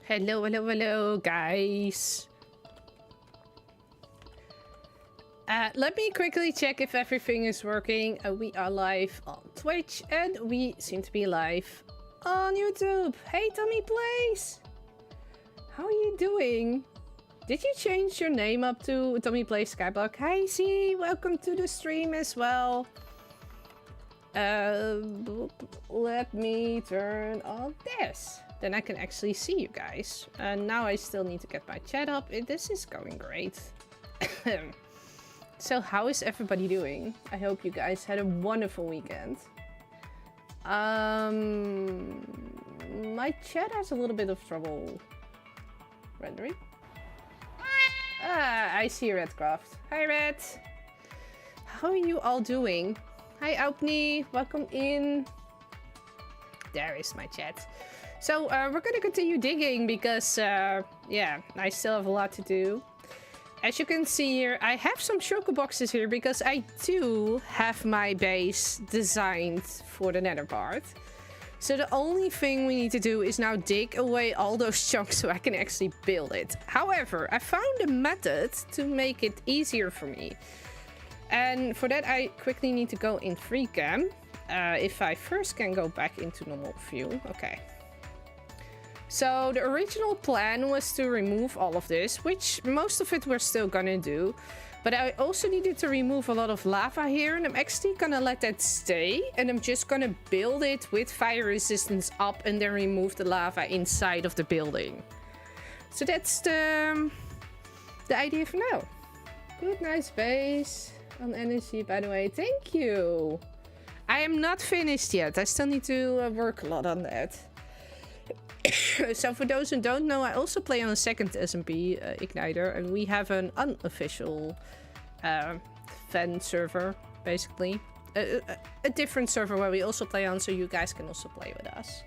Hello, hello, hello, guys. Let me quickly check if everything is working. We are live on Twitch and we seem to be live on YouTube. Hey, Tommy Plays. How are you doing? Did you change your name up to Tommy Plays Skyblock? Hi, Z. Welcome to the stream as well. Let me turn on this. Then I can actually see you guys. And now I still need to get my chat up. This is going great. So how is everybody doing? I hope you guys had a wonderful weekend. My chat has a little bit of trouble rendering. Ah, I see Redcraft. Hi, Red. How are you all doing? Hi, Aupni. Welcome in. There is my chat. So we're gonna continue digging because, yeah, I still have a lot to do. As you can see here, I have some shulker boxes here because I do have my base designed for the nether part. So the only thing we need to do is now dig away all those chunks so I can actually build it. However, I found a method to make it easier for me. And for that, I quickly need to go in free cam. If I first can go back into normal view. Okay. So the original plan was to remove all of this, which most of it we're still gonna do. But I also needed to remove a lot of lava here, and I'm actually gonna let that stay. And I'm just gonna build it with fire resistance up and then remove the lava inside of the building. So that's the idea for now. Good, nice base on energy, by the way. Thank you. I am not finished yet. I still need to work a lot on that. So for those who don't know, I also play on a second SMP igniter, and we have an unofficial fan server, basically. A different server where we also play on, so you guys can also play with us.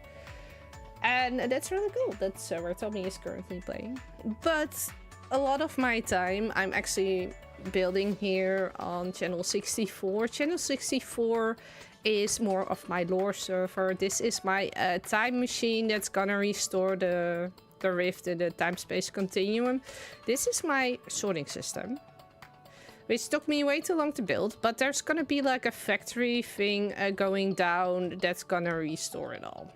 And that's really cool. That's where Tommy is currently playing. But a lot of my time, I'm actually building here on Channel64. Channel64 is more of my lore server. This is my time machine that's gonna restore the rift in the time-space continuum. This is my sorting system, which took me way too long to build, but there's gonna be like a factory thing going down that's gonna restore it all.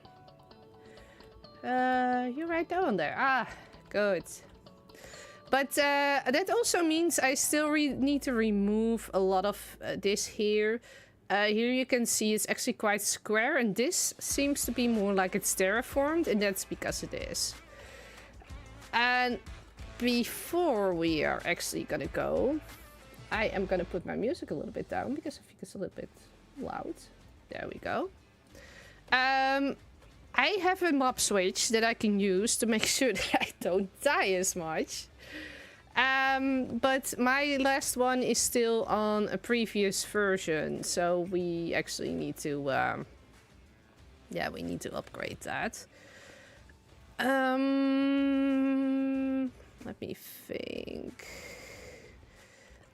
You're right down there. Ah, good. But that also means I still need to remove a lot of this here. Here you can see it's actually quite square, and this seems to be more like it's terraformed, and that's because it is. And before we are actually gonna go, I am gonna put my music a little bit down because I think it's a little bit loud. There we go. I have a mob switch that I can use to make sure that I don't die as much. But my last one is still on a previous version, so we actually need to, yeah, we need to upgrade that. Let me think.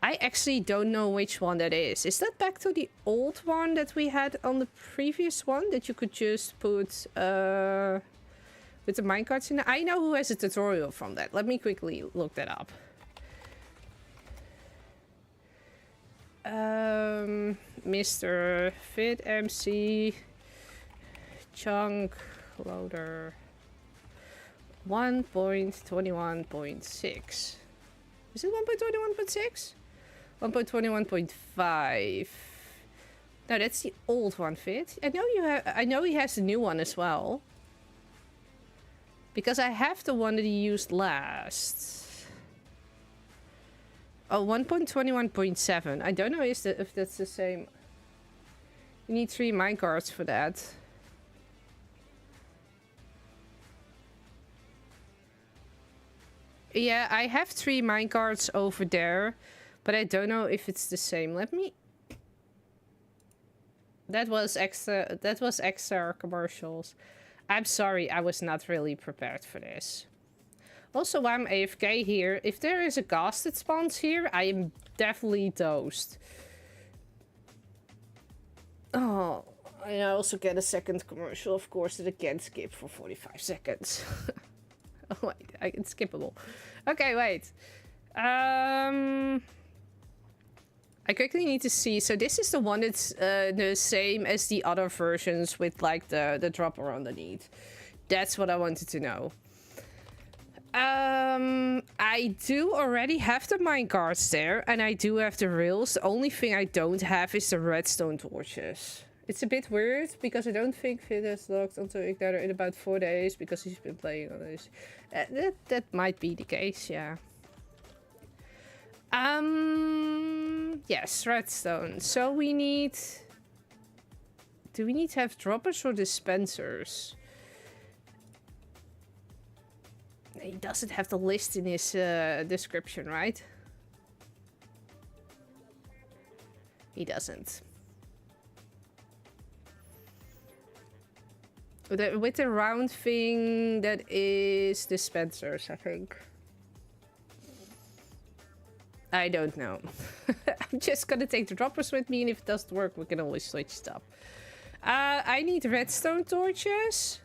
I actually don't know which one that is. Is that back to the old one that we had on the previous one that you could just put, with the minecarts in? I know who has a tutorial from that. Let me quickly look that up. Mr. Fit MC Chunk Loader 1.21.6. Is it 1.21.6? 1.21.5. No, that's the old one, Fit. I know he has the new one as well. Because I have the one that he used last. Oh, 1.21.7. I don't know if that's the same. You need 3 minecarts for that. Yeah, I have 3 minecarts over there, but I don't know if it's the same. Let me... That was extra commercials. I'm sorry, I was not really prepared for this. Also, while I'm AFK here, if there is a ghost that spawns here, I am definitely toast. Oh, I also get a second commercial, of course, that I can't skip for 45 seconds. Oh, it's skippable. Okay, wait. I quickly need to see. So this is the one that's the same as the other versions with like the dropper underneath. That's what I wanted to know. I do already have the minecarts there, and I do have the rails. The only thing I don't have is the redstone torches. It's a bit weird because I don't think Fit has logged onto Igniter in about 4 days because he's been playing on this. That might be the case, yeah. Yes, redstone. So we need... Do we need to have droppers or dispensers? He doesn't have the list in his description, right? He doesn't. With the round thing, that is dispensers, I think. I don't know. I'm just gonna take the droppers with me, and if it doesn't work, we can always switch stuff. I need redstone torches.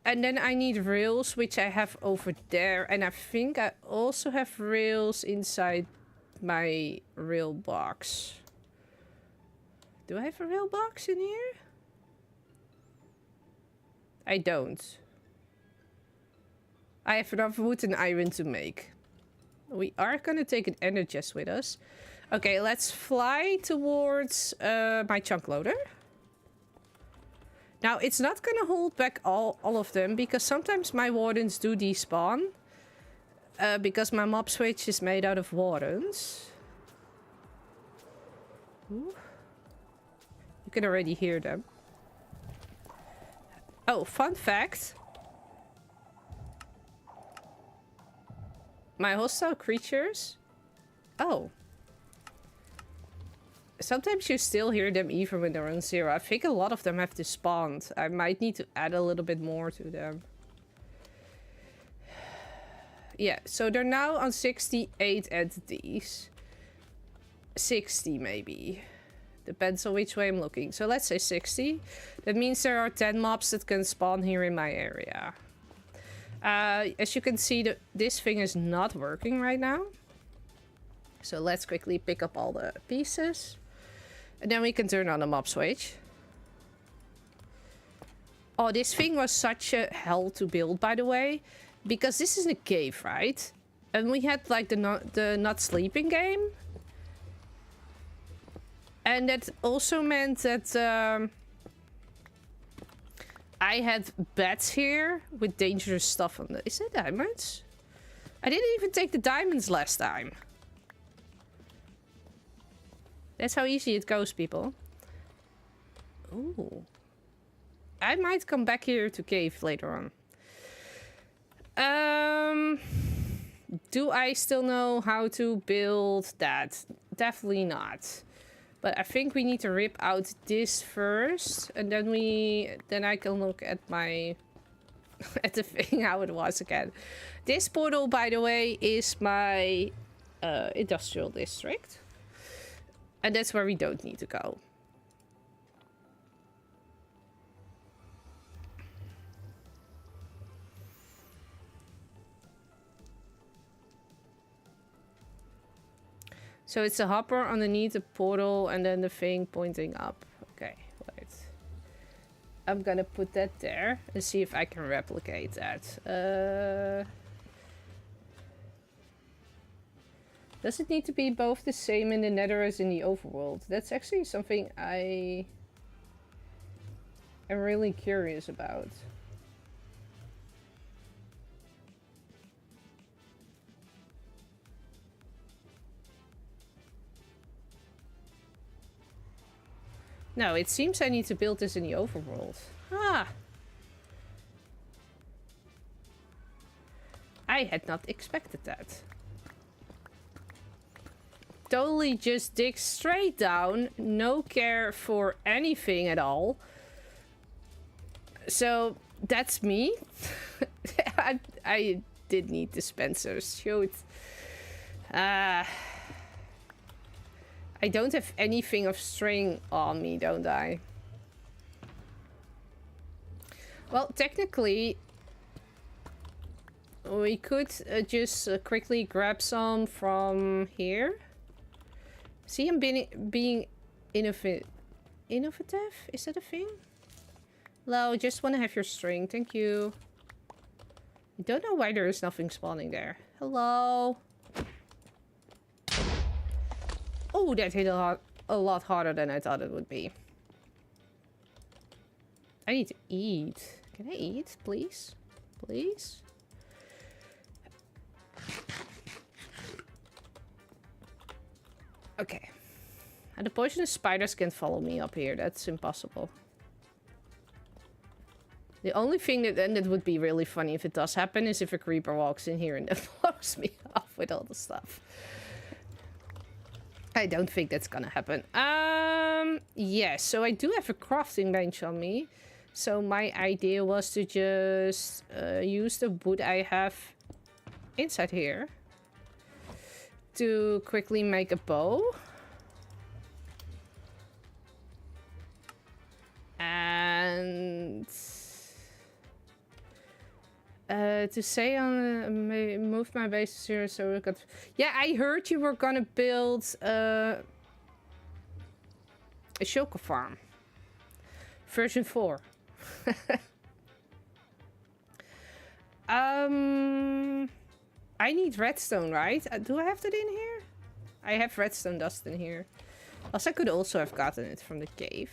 And then I need rails, which I have over there. And I think I also have rails inside my rail box. Do I have a rail box in here? I don't. I have enough wood and iron to make. We are gonna take an energist with us. Okay, let's fly towards my chunk loader. Now, it's not gonna hold back all of them, because sometimes my wardens do despawn. Because my mob switch is made out of wardens. Ooh. You can already hear them. Oh, fun fact. My hostile creatures... Oh. Sometimes you still hear them even when they're on 0. I think a lot of them have despawned. I might need to add a little bit more to them. Yeah, so they're now on 68 entities. 60 maybe. Depends on which way I'm looking. So let's say 60. That means there are 10 mobs that can spawn here in my area. As you can see, this thing is not working right now. So let's quickly pick up all the pieces. And then we can turn on the mob switch. Oh, this thing was such a hell to build, by the way. Because this is a cave, right? And we had like the not sleeping game. And that also meant that I had beds here with dangerous stuff on them. Is that diamonds? I didn't even take the diamonds last time. That's how easy it goes, people. Ooh. I might come back here to cave later on. Do I still know how to build that? Definitely not. But I think we need to rip out this first. And then I can look at my... at the thing, how it was again. This portal, by the way, is my industrial district. And that's where we don't need to go. So it's a hopper underneath the portal and then the thing pointing up. Okay, wait. I'm gonna put that there and see if I can replicate that. Does it need to be both the same in the nether as in the overworld? That's actually something I am really curious about. No, it seems I need to build this in the overworld. Ah! I had not expected that. Totally just dig straight down, no care for anything at all. So that's me. I did need dispensers. Shoot. I don't have anything of string on me, don't I? Well, technically, We could just quickly grab some from here. See, I'm being innovative. Innovative? Is that a thing? Hello, just want to have your string. Thank you. I don't know why there is nothing spawning there. Hello. Oh, that hit a lot harder than I thought it would be. I need to eat. Can I eat, please? Please? Okay. And the poisonous spiders can't follow me up here. That's impossible. The only thing that would be really funny if it does happen is if a creeper walks in here and then blows me off with all the stuff. I don't think that's gonna happen. Yeah, so I do have a crafting bench on me. So my idea was to just use the wood I have inside here to quickly make a bow. And to say on move my base to 0, so we got. Yeah, I heard you were gonna build a shulker farm, version 4. I need redstone, right? Do I have that in here? I have redstone dust in here. Also, I could also have gotten it from the cave.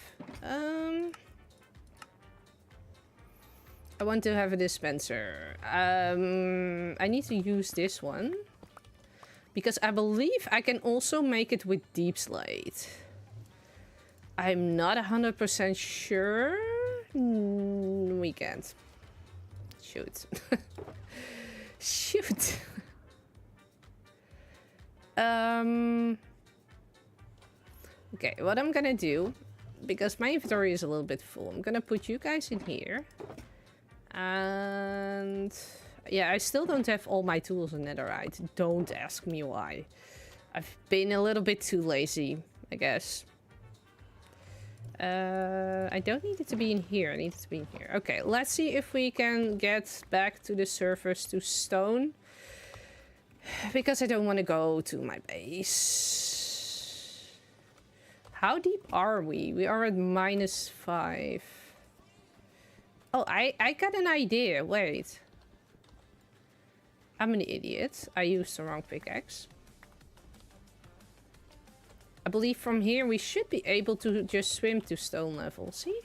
I want to have a dispenser. I need to use this one. Because I believe I can also make it with deep slate. I'm not 100% sure. We can't. Shoot. Shoot. Okay, what I'm gonna do, because my inventory is a little bit full, I'm gonna put you guys in here. And yeah, I still don't have all my tools in netherite. Don't ask me why. I've been a little bit too lazy, I guess. I don't need it to be in here. I need it to be in here. Okay, let's see if we can get back to the surface to stone. Because I don't want to go to my base. How deep are we? We are at -5. Oh, I got an idea. Wait. I'm an idiot. I used the wrong pickaxe. I believe from here we should be able to just swim to stone level. See?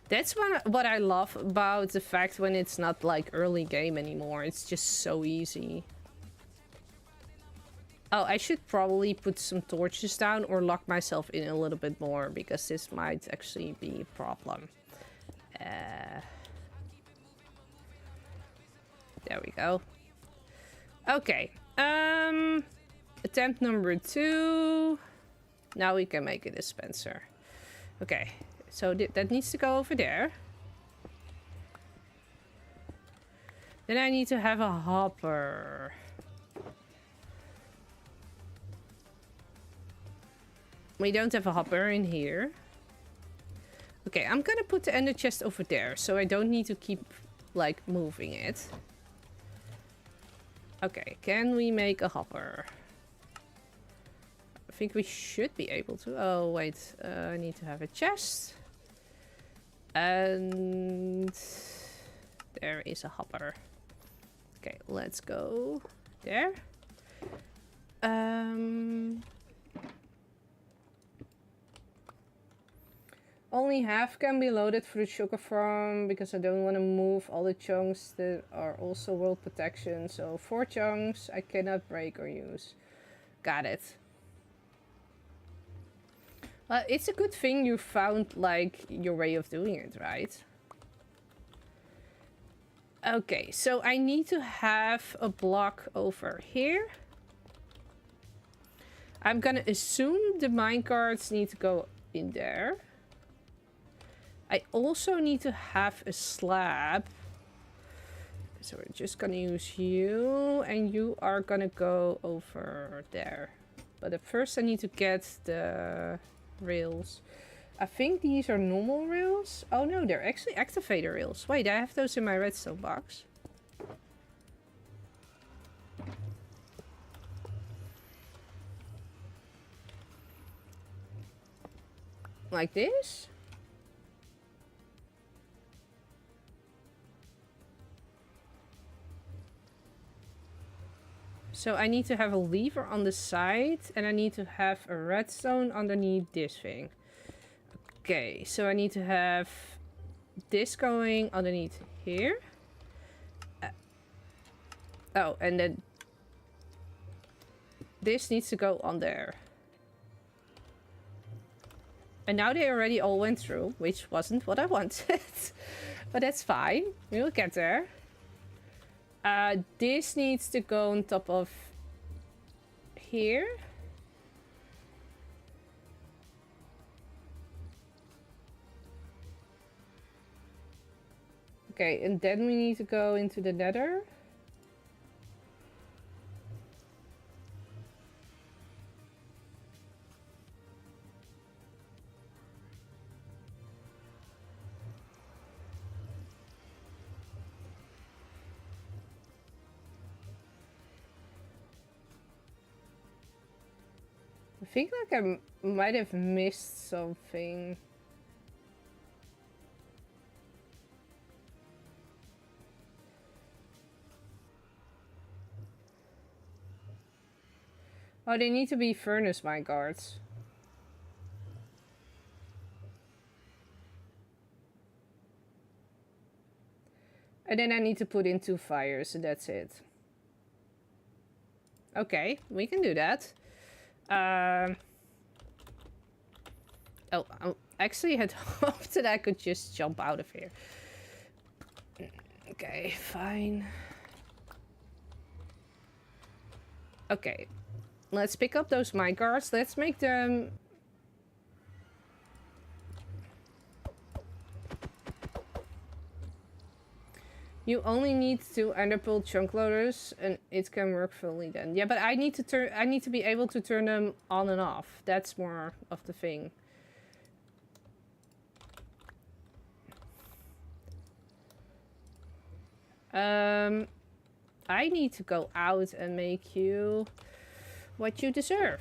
That's what I love about the fact when it's not like early game anymore. It's just so easy. Oh, I should probably put some torches down or lock myself in a little bit more because this might actually be a problem. There we go. Okay. Attempt number 2. Now we can make a dispenser. Okay. So that needs to go over there. Then I need to have a hopper. We don't have a hopper in here. Okay, I'm gonna put the ender chest over there, so I don't need to keep, like, moving it. Okay, can we make a hopper? I think we should be able to. Oh, wait. I need to have a chest. And there is a hopper. Okay, let's go there. Only half can be loaded for the sugar farm because I don't want to move all the chunks that are also world protection. So 4 chunks I cannot break or use. Got it. Well, it's a good thing you found, like, your way of doing it, right? Okay, so I need to have a block over here. I'm gonna assume the minecarts need to go in there. I also need to have a slab. So we're just gonna use you, and you are gonna go over there. But at first I need to get the rails. I think these are normal rails. Oh no, they're actually activator rails. Wait, I have those in my redstone box. Like this? So I need to have a lever on the side and I need to have a redstone underneath this thing. Okay, so I need to have this going underneath here. Oh, and then this needs to go on there. And now they already all went through, which wasn't what I wanted. But that's fine. We'll get there. This needs to go on top of here. Okay, and then we need to go into the nether. I think like I might have missed something. Oh, they need to be furnace mine guards. And then I need to put in 2 fires, and that's it. Okay, we can do that. Oh, I actually had hoped that I could just jump out of here. Okay, fine. Okay, let's pick up those minecarts. Let's make them... You only need 2 enderpearl chunk loaders and it can work fully then. Yeah, but I need to be able to turn them on and off. That's more of the thing. I need to go out and make you what you deserve.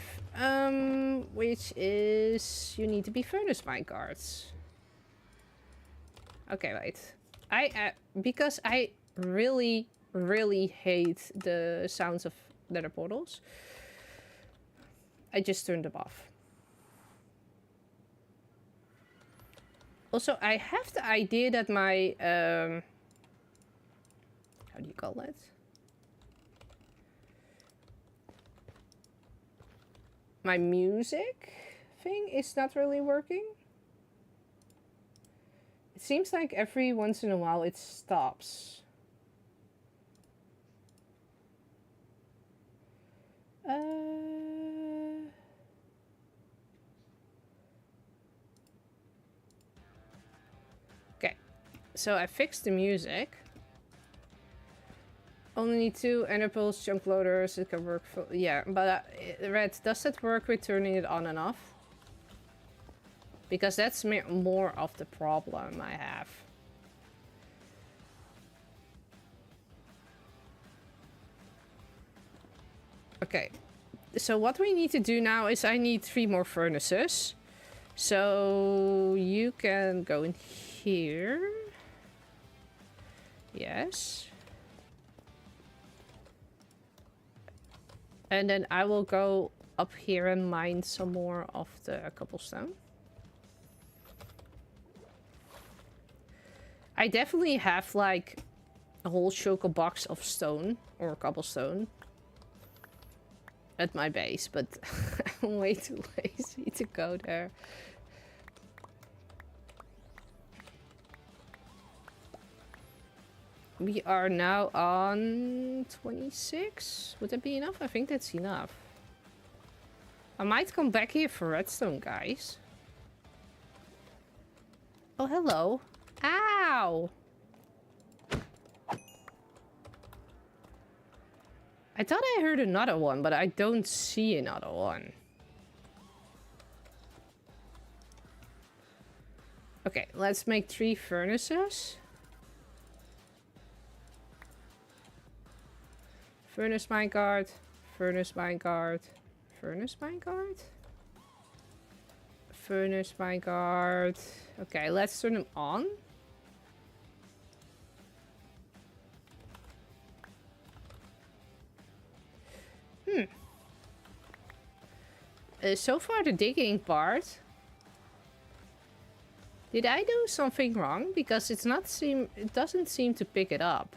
Which is you need to be furnace minecarts. Okay, wait. Because I really hate the sounds of nether portals, I just turned them off. Also, I have the idea that my how do you call it? My music thing is not really working. It seems like every once in a while it stops. Okay, so I fixed the music. Only need 2 enderpearls, chunk loaders. It can work for yeah, but Red, does that work with turning it on and off? Because that's more of the problem I have. Okay, so what we need to do now is I need 3 more furnaces. So you can go in here. Yes. And then I will go up here and mine some more of the cobblestone. I definitely have like a whole choco box of stone or cobblestone at my base, but I'm way too lazy to go there. We are now on 26. Would that be enough? I think that's enough. I might come back here for redstone, guys. Oh, hello. Ow! I thought I heard another one, but I don't see another one. Okay, let's make 3 furnaces. Furnace minecart, furnace minecart, furnace minecart, furnace minecart. Okay, let's turn them on. So far the digging part. Did I do something wrong? Because it doesn't seem to pick it up.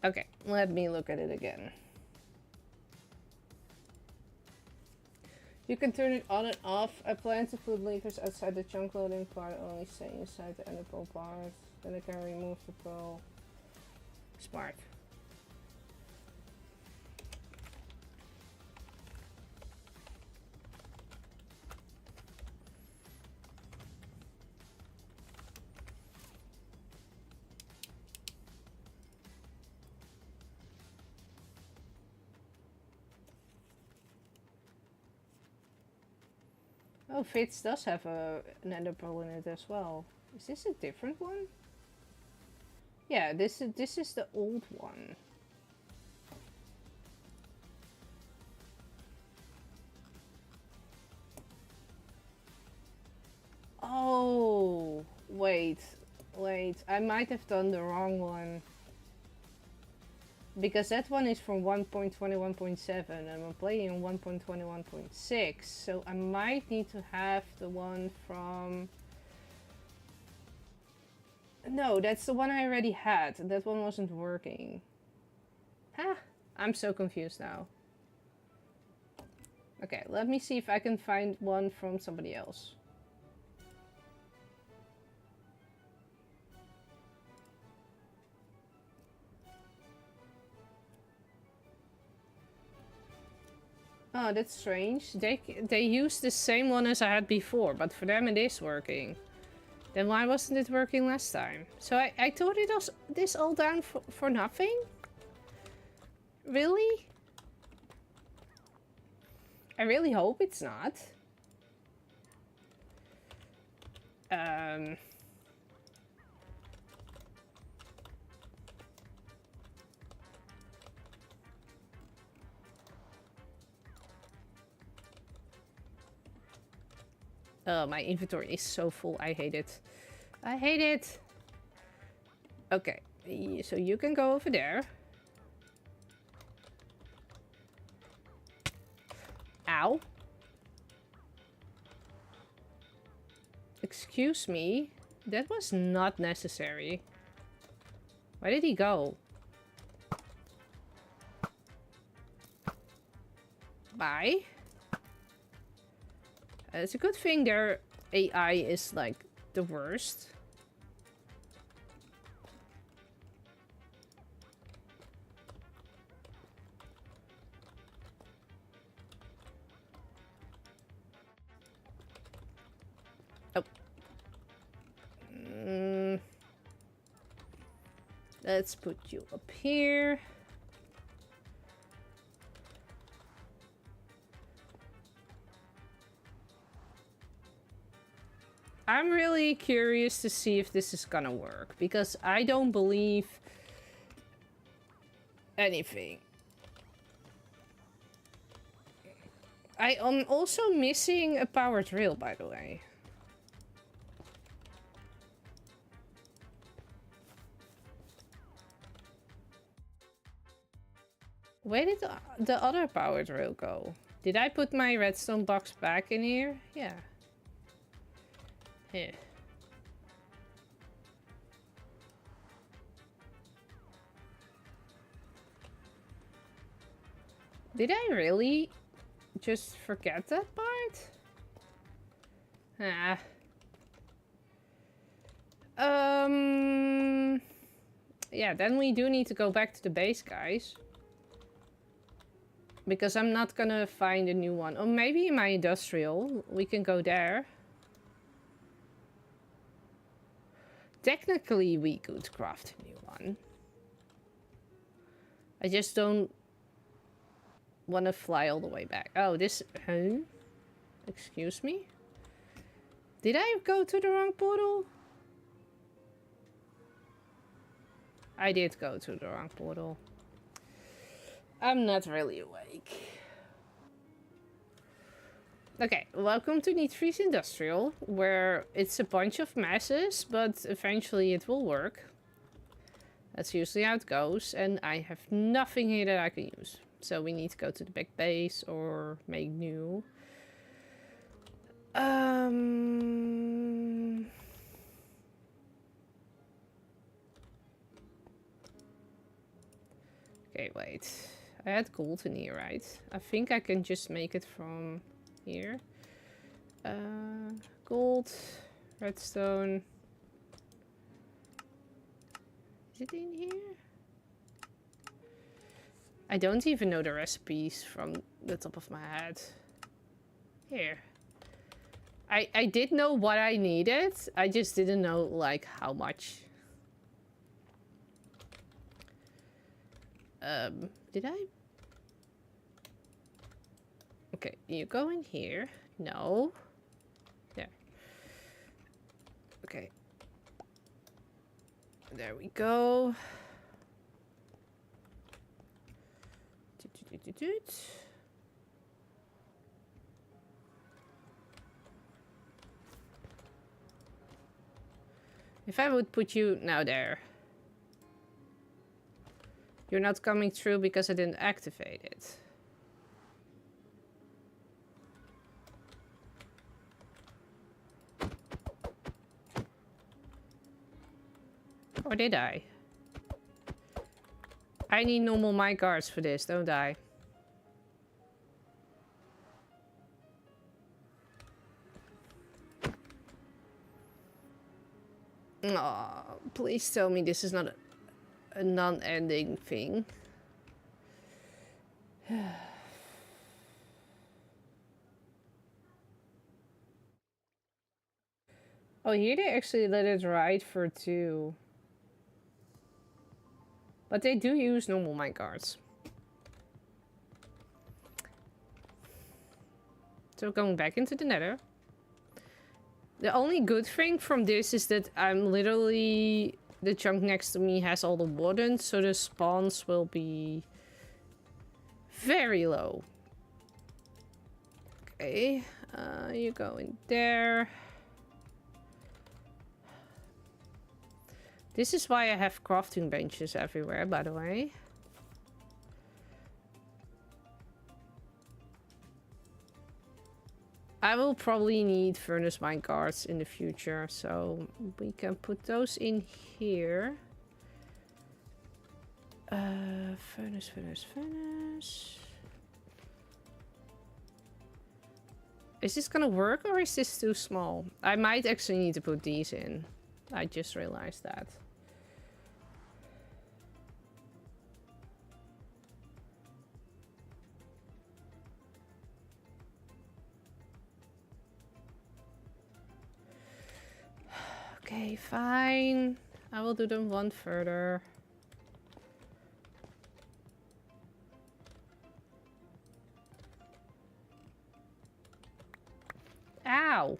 Okay, let me look at it again. You can turn it on and off. I plan to put blinkers outside the chunk loading part, only stay inside the ender pearl part. Then I can remove the pearl. Smart. Oh, Fitz does have an ender pearl in it as well. Is this a different one? Yeah, this is the old one. Oh, wait. I might have done the wrong one. Because that one is from 1.21.7 and I'm playing 1.21.6, so I might need to have the one from... No, that's the one I already had. That one wasn't working. Ah, I'm so confused now. Okay, let me see if I can find one from somebody else. Oh, that's strange. They used the same one as I had before, but for them it is working. Then why wasn't it working last time? So I thought it was this all down for nothing? Really? I really hope it's not. Oh, my inventory is so full. I hate it. I hate it. Okay, so you can go over there. Ow. Excuse me. That was not necessary. Where did he go? Bye. It's a good thing their AI is like the worst. Oh. Let's put you up here. I'm really curious to see if this is gonna work, because I don't believe anything. I am also missing a power drill, by the way. Where did the other power drill go? Did I put my redstone box back in here? Yeah. Yeah. Did I really just forget that part? Ah. Yeah, then we do need to go back to the base, guys. Because I'm not gonna find a new one. Or maybe in my industrial, we can go there. Technically, we could craft a new one. I just don't want to fly all the way back. Oh, this... Huh? Excuse me? Did I go to the wrong portal? I did go to the wrong portal. I'm not really awake. Okay, welcome to Nietvries Industrial, where it's a bunch of messes, but eventually it will work. That's usually how it goes, and I have nothing here that I can use. So we need to go to the big base or make new. Okay, wait. I had gold in here, right? I think I can just make it from here. Gold, redstone. Is it in here? I don't even know the recipes from the top of my head. Here. I did know what I needed. I just didn't know, like, how much. Did I? Okay, you go in here. No. There. Okay. There we go. If I would put you now there. You're not coming through because I didn't activate it. Or did I? I need normal minecarts for this, don't I? Oh, please tell me this is not a non-ending thing. Oh, here they actually let it ride for 2. But they do use normal minecarts. So going back into the nether. The only good thing from this is that I'm literally... The chunk next to me has all the wardens, so the spawns will be very low. Okay, you go in there. This is why I have crafting benches everywhere, by the way. I will probably need furnace minecarts in the future, so we can put those in here. Furnace. Is this gonna work or is this too small? I might actually need to put these in. I just realized that. Okay, fine. I will do them one further. Ow!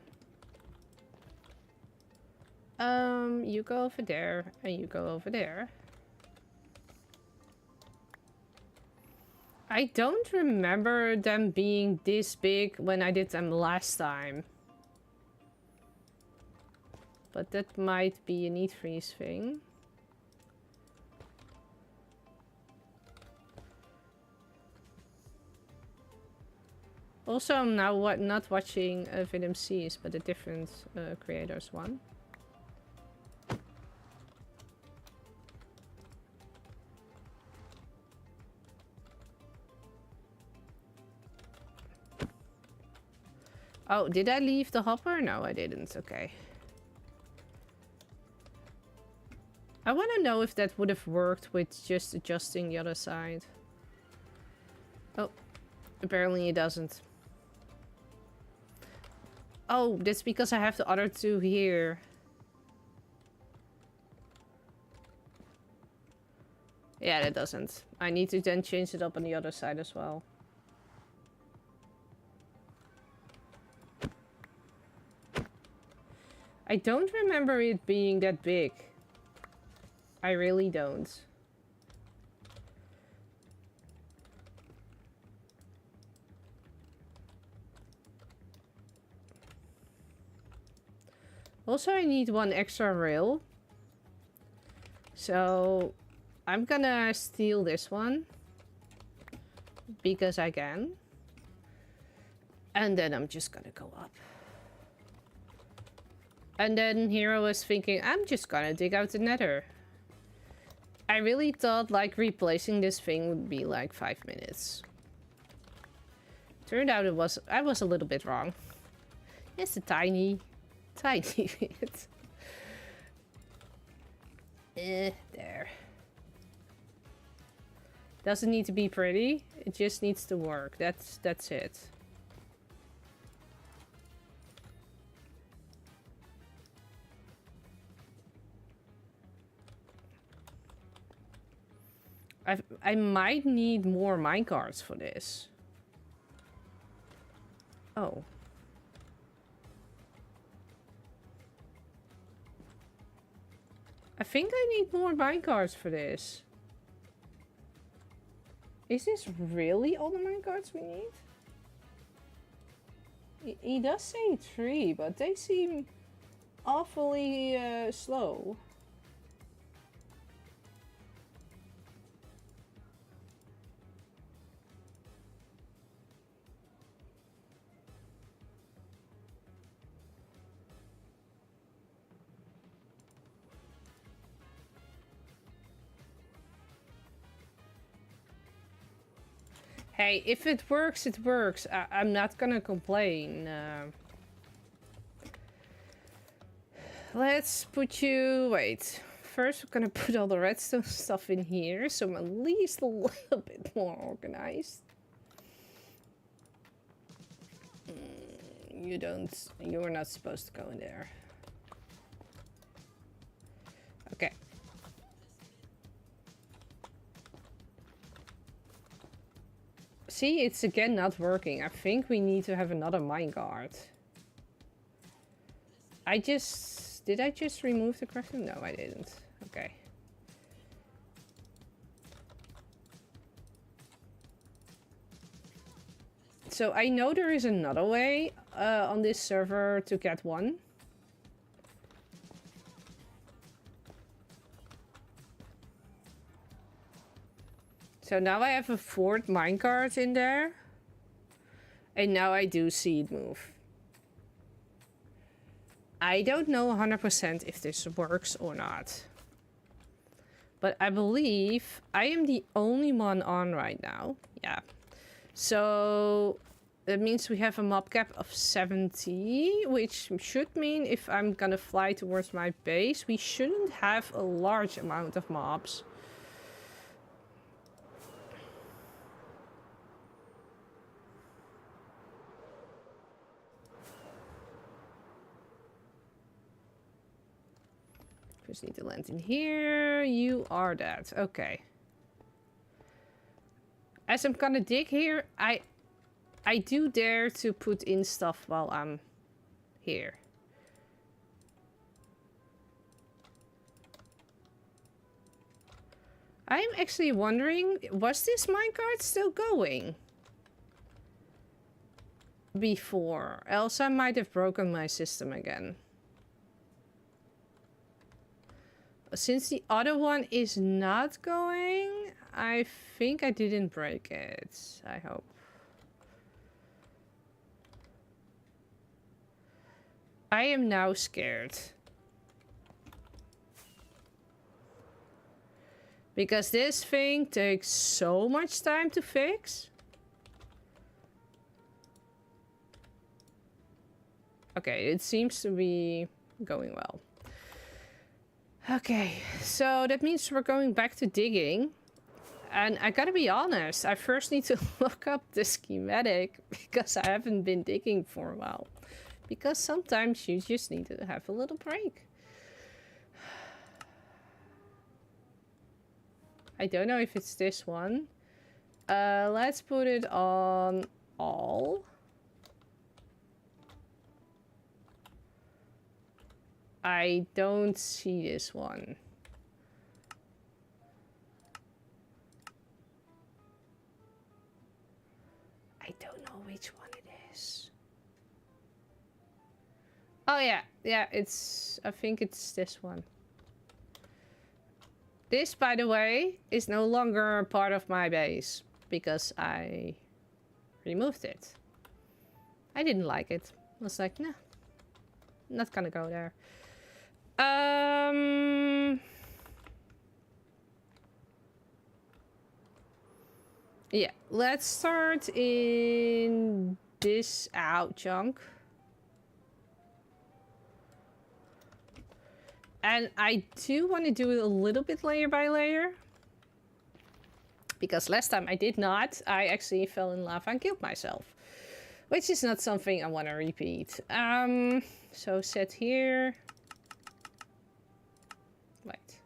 You go over there, and you go over there. I don't remember them being this big when I did them last time. But that might be a Nietvries thing. Also, I'm now not watching VidMCs, but a different creators one. Oh, did I leave the hopper? No, I didn't. Okay. I want to know if that would have worked with just adjusting the other side. Oh, apparently it doesn't. Oh, that's because I have the other two here. Yeah, that doesn't. I need to then change it up on the other side as well. I don't remember it being that big. I really don't. Also, I need one extra rail. So, I'm gonna steal this one. Because I can. And then I'm just gonna go up. And then here I was thinking, I'm just gonna dig out the nether. I really thought like replacing this thing would be like 5 minutes. Turned out I was a little bit wrong. It's a tiny bit. There. Doesn't need to be pretty. It just needs to work. That's it. I might need more minecarts for this. Oh. I think I need more minecarts for this. Is this really all the minecarts we need? He does say 3, but they seem awfully slow. Hey, if it works, it works. I'm not gonna complain. Let's put you... Wait. First, we're gonna put all the redstone stuff in here, so I'm at least a little bit more organized. You're not supposed to go in there. Okay. See, it's again not working. I think we need to have another minecart. Did I just remove the crafting? No, I didn't. Okay. So I know there is another way on this server to get one. So now I have a 4th minecart in there. And now I do see it move. I don't know 100% if this works or not. But I believe I am the only one on right now. Yeah. So that means we have a mob cap of 70, which should mean if I'm gonna fly towards my base, we shouldn't have a large amount of mobs. Just need to land in here. You are that. Okay. As I'm gonna dig here, I do dare to put in stuff while I'm here. I'm actually wondering, was this minecart still going? Before. Else I might have broken my system again. Since the other one is not going, I think I didn't break it. I hope. I am now scared. Because this thing takes so much time to fix. Okay, it seems to be going well. Okay, so that means we're going back to digging. And I gotta be honest, I first need to look up the schematic because I haven't been digging for a while. Because sometimes you just need to have a little break. I don't know if it's this one. Let's put it on all. I don't see this one. I don't know which one it is. Oh yeah, it's, I think it's this one. This, by the way, is no longer part of my base because I removed it. I didn't like it. I was like, nah, not gonna go there. Yeah, let's start in this out chunk. And I do want to do it a little bit layer by layer. Because last time I did not. I actually fell in lava and killed myself. Which is not something I want to repeat. So set here. Wait.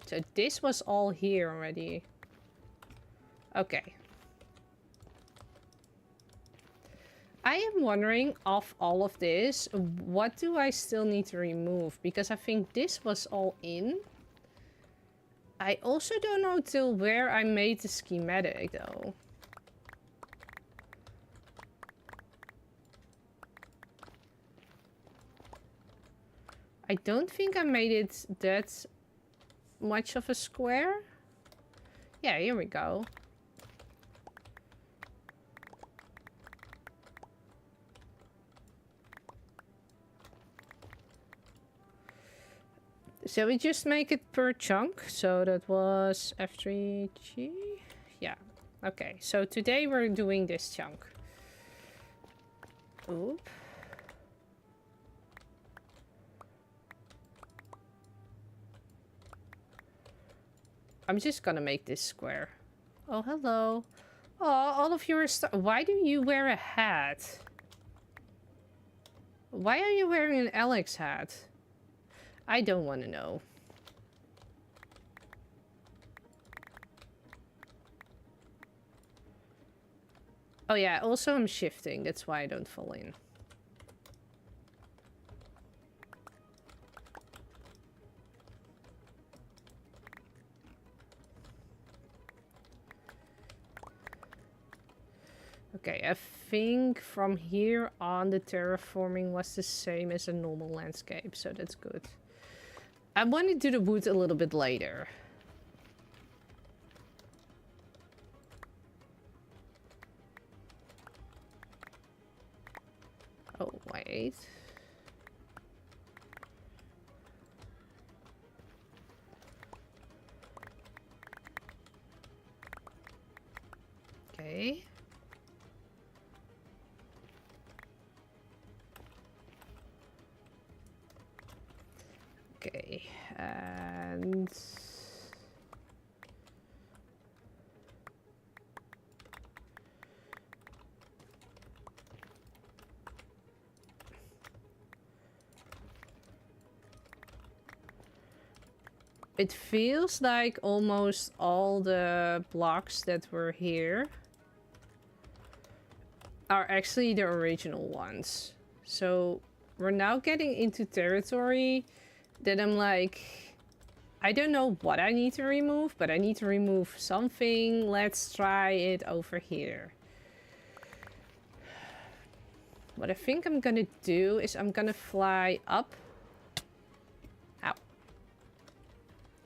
So this was all here already. Okay. I am wondering, of all of this, what do I still need to remove? Because I think this was all in. I also don't know till where I made the schematic, though. I don't think I made it that much of a square. Yeah, here we go. So we just make it per chunk. So that was F3G. Yeah. Okay. So today we're doing this chunk. Oop. I'm just gonna make this square. Oh, hello. Oh, all of you are why do you wear a hat? Why are you wearing an Alex hat? I don't want to know. Oh yeah, also I'm shifting. That's why I don't fall in. Okay, I think from here on the terraforming was the same as a normal landscape, so that's good. I want to do the wood a little bit later. Oh, wait. Okay. Okay, and it feels like almost all the blocks that were here are actually the original ones. So we're now getting into territory that I'm like, I don't know what I need to remove, but I need to remove something. Let's try it over here. What I think I'm gonna do is I'm gonna fly up. Ow.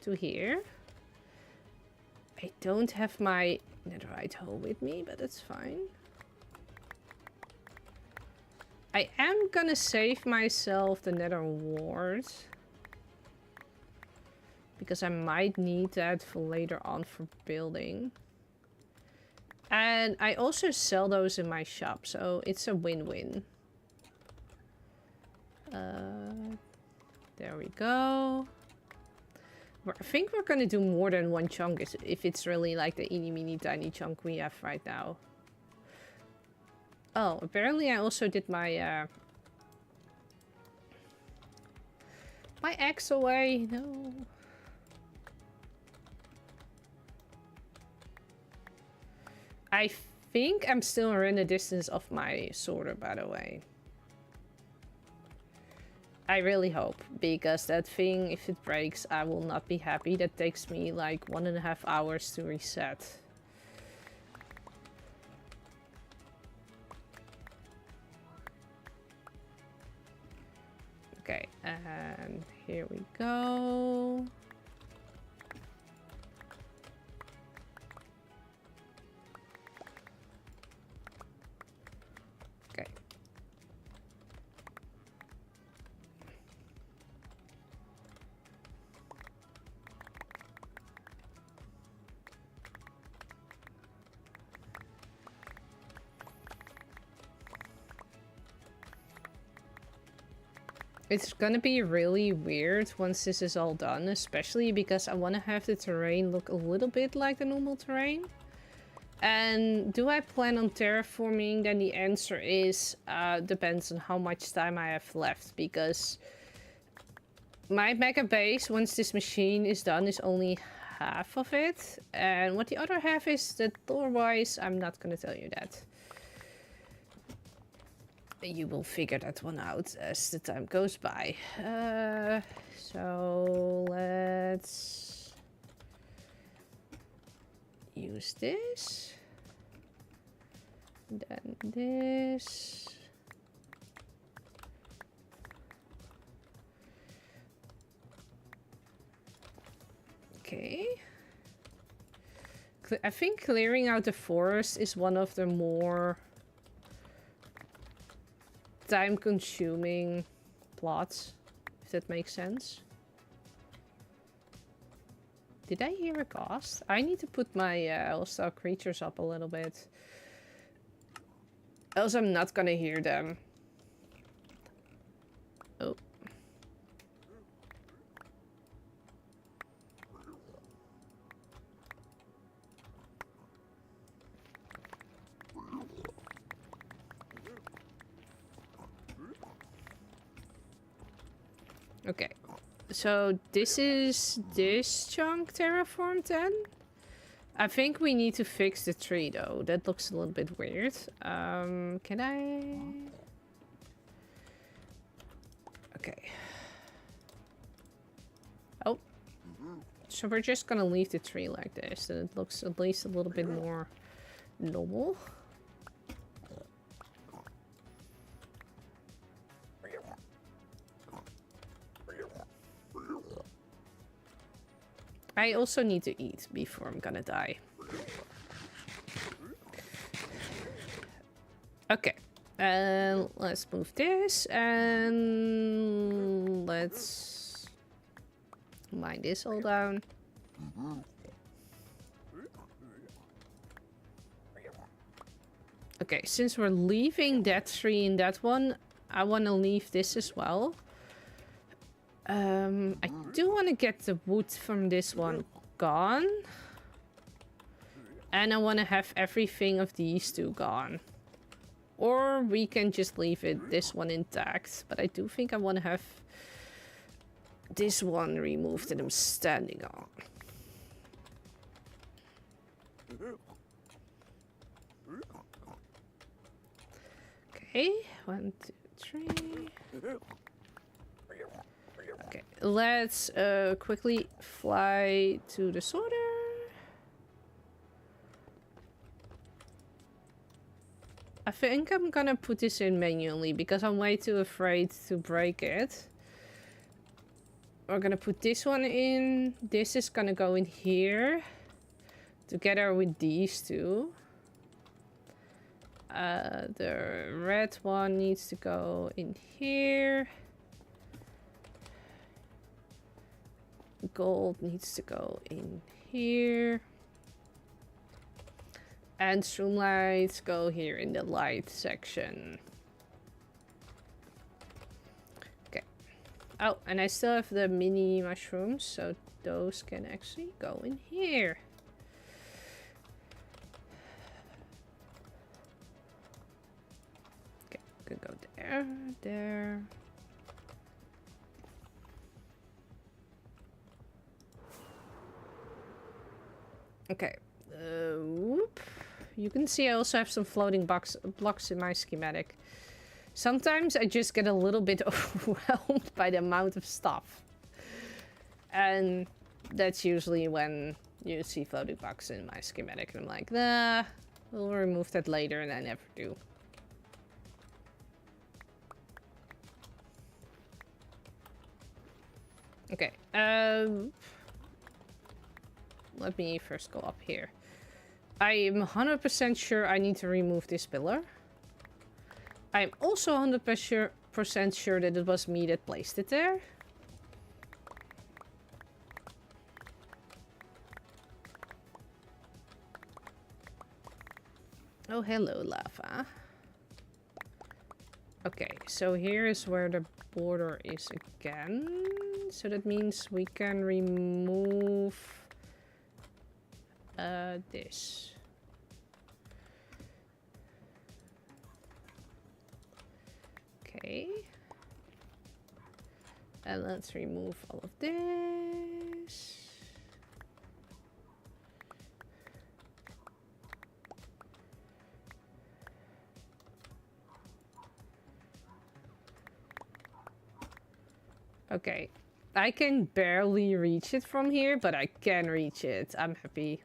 To here. I don't have my netherite hoe with me, but that's fine. I am gonna save myself the nether wart. Because I might need that for later on for building. And I also sell those in my shop, so it's a win-win. There we go. I think we're gonna do more than one chunk if it's really like the eeny meeny tiny chunk we have right now. Oh, apparently I also did my my axe away. No. I think I'm still in the distance of my sorter, by the way. I really hope, because that thing, if it breaks, I will not be happy. That takes me like 1.5 hours to reset. Okay, and here we go. Okay. It's gonna be really weird once this is all done, especially because I want to have the terrain look a little bit like the normal terrain. And do I plan on terraforming? Then the answer is depends on how much time I have left, because my mega base, once this machine is done, is only half of it. And what the other half is, that lore-wise, I'm not gonna tell you that. You will figure that one out as the time goes by. So let's use this. Then this. Okay. I think clearing out the forest is one of the more time-consuming plots, if that makes sense. Did I hear a ghost? I need to put my hostile creatures up a little bit, else I'm not gonna hear them. Oh. Okay, so this is this chunk terraformed then? I think we need to fix the tree though. That looks a little bit weird. Can I? Okay. Oh. So we're just gonna leave the tree like this, and it looks at least a little bit more normal. I also need to eat before I'm gonna die. Okay, let's move this, and let's mine this all down. Okay, since we're leaving that tree in that one, I want to leave this as well. I do want to get the wood from this one gone. And I want to have everything of these two gone. Or we can just leave this one intact. But I do think I want to have this one removed that I'm standing on. Okay, 1, 2, 3. Okay, let's quickly fly to the sorter. I think I'm gonna put this in manually because I'm way too afraid to break it. We're gonna put this one in. This is gonna go in here together with these two. The red one needs to go in here. Gold needs to go in here. And streamlights go here in the light section. Okay. Oh, and I still have the mini mushrooms, so those can actually go in here. Okay, could go there, there. Okay. Whoop. You can see I also have some floating blocks in my schematic. Sometimes I just get a little bit overwhelmed by the amount of stuff. And that's usually when you see floating blocks in my schematic. And I'm like, nah, we'll remove that later, and I never do. Okay, let me first go up here. I am 100% sure I need to remove this pillar. I'm also 100% sure that it was me that placed it there. Oh, hello, lava. Okay, so here is where the border is again. So that means we can remove this. Okay. And let's remove all of this. Okay. I can barely reach it from here, but I can reach it. I'm happy.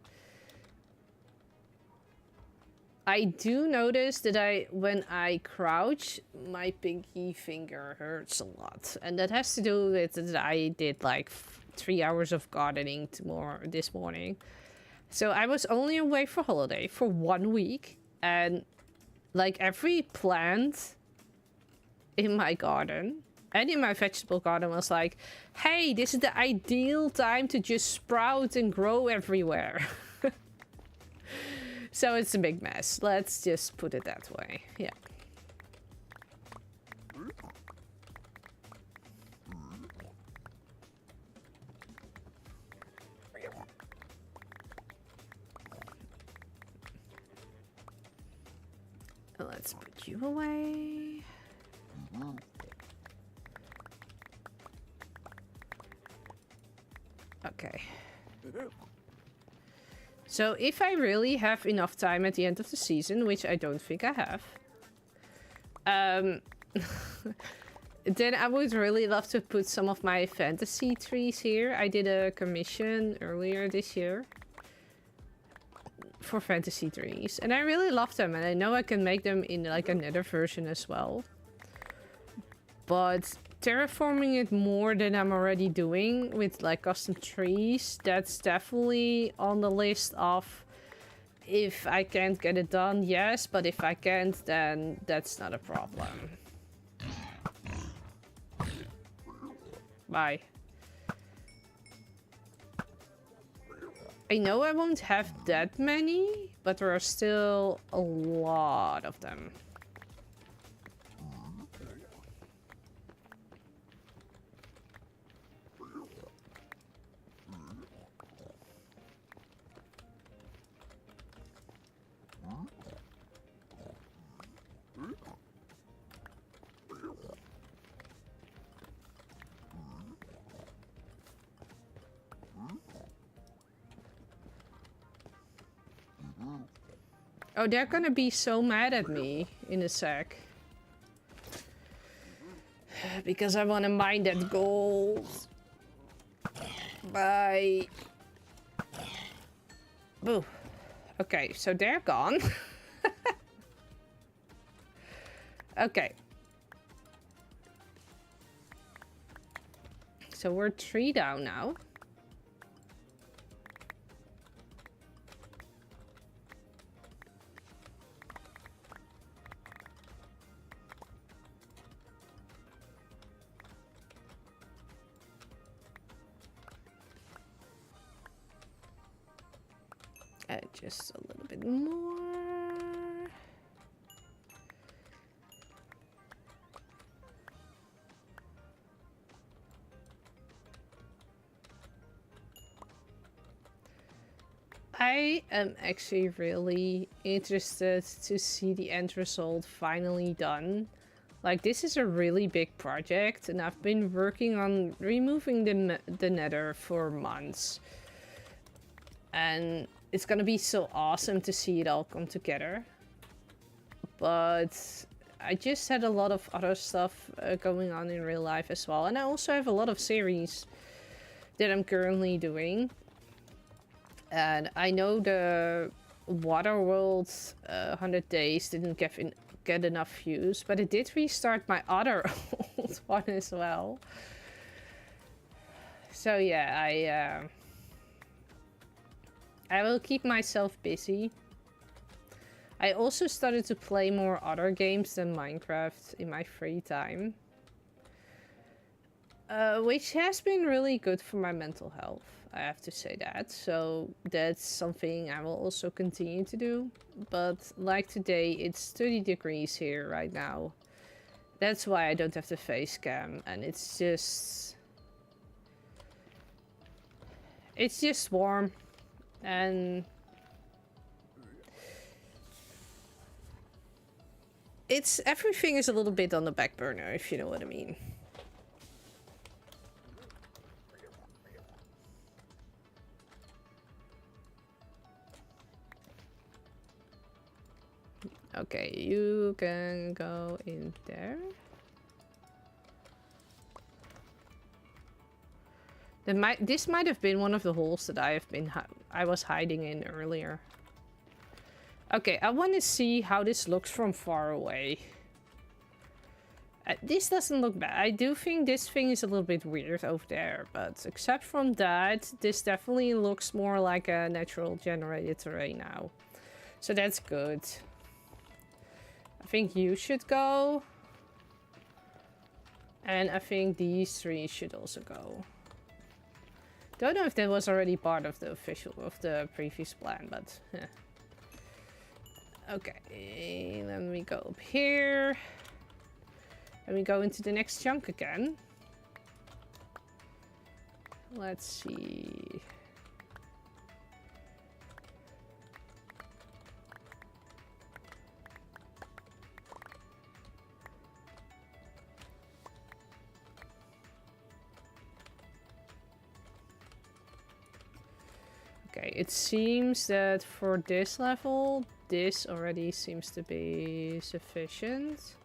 I do notice that when I crouch, my pinky finger hurts a lot. And that has to do with that I did like 3 hours of gardening this morning. So I was only away for holiday for 1 week. And like every plant in my garden and in my vegetable garden was like, hey, this is the ideal time to just sprout and grow everywhere. So it's a big mess. Let's just put it that way. Yeah. Let's put you away. Okay. So if I really have enough time at the end of the season, which I don't think I have, then I would really love to put some of my fantasy trees here. I did a commission earlier this year for fantasy trees, and I really love them, and I know I can make them in like a nether version as well. But terraforming it more than I'm already doing with like custom trees, that's definitely on the list of if I can't get it done, yes, but if I can't, then that's not a problem. Bye. I know I won't have that many, but there are still a lot of them. Oh, they're gonna be so mad at me in a sec. Because I want to mine that gold. Bye. Boo. Okay, so they're gone. Okay. So we're 3 down now. Just a little bit more. am actually really interested to see the end result finally done. Like, this is a really big project, and I've been working on removing the nether for months. And it's gonna be so awesome to see it all come together. But I just had a lot of other stuff going on in real life as well. And I also have a lot of series that I'm currently doing. And I know the Waterworld 100 Days didn't get enough views, but it did restart my other old one as well. So yeah, I will keep myself busy. I also started to play more other games than Minecraft in my free time. Which has been really good for my mental health, I have to say that. So that's something I will also continue to do. But like today, it's 30 degrees here right now. That's why I don't have the face cam, and it's just warm, and everything is a little bit on the back burner, if you know what I mean. Okay, you can go in there. This might have been one of the holes that I was hiding in earlier. Okay, I want to see how this looks from far away. This doesn't look bad. I do think this thing is a little bit weird over there, but except from that, this definitely looks more like a natural generated terrain now. So that's good. I think you should go. And I think these three should also go. Don't know if that was already part of the previous plan, but okay, then we go up here. And we go into the next chunk again. Let's see. Okay, it seems that for this level, this already seems to be sufficient.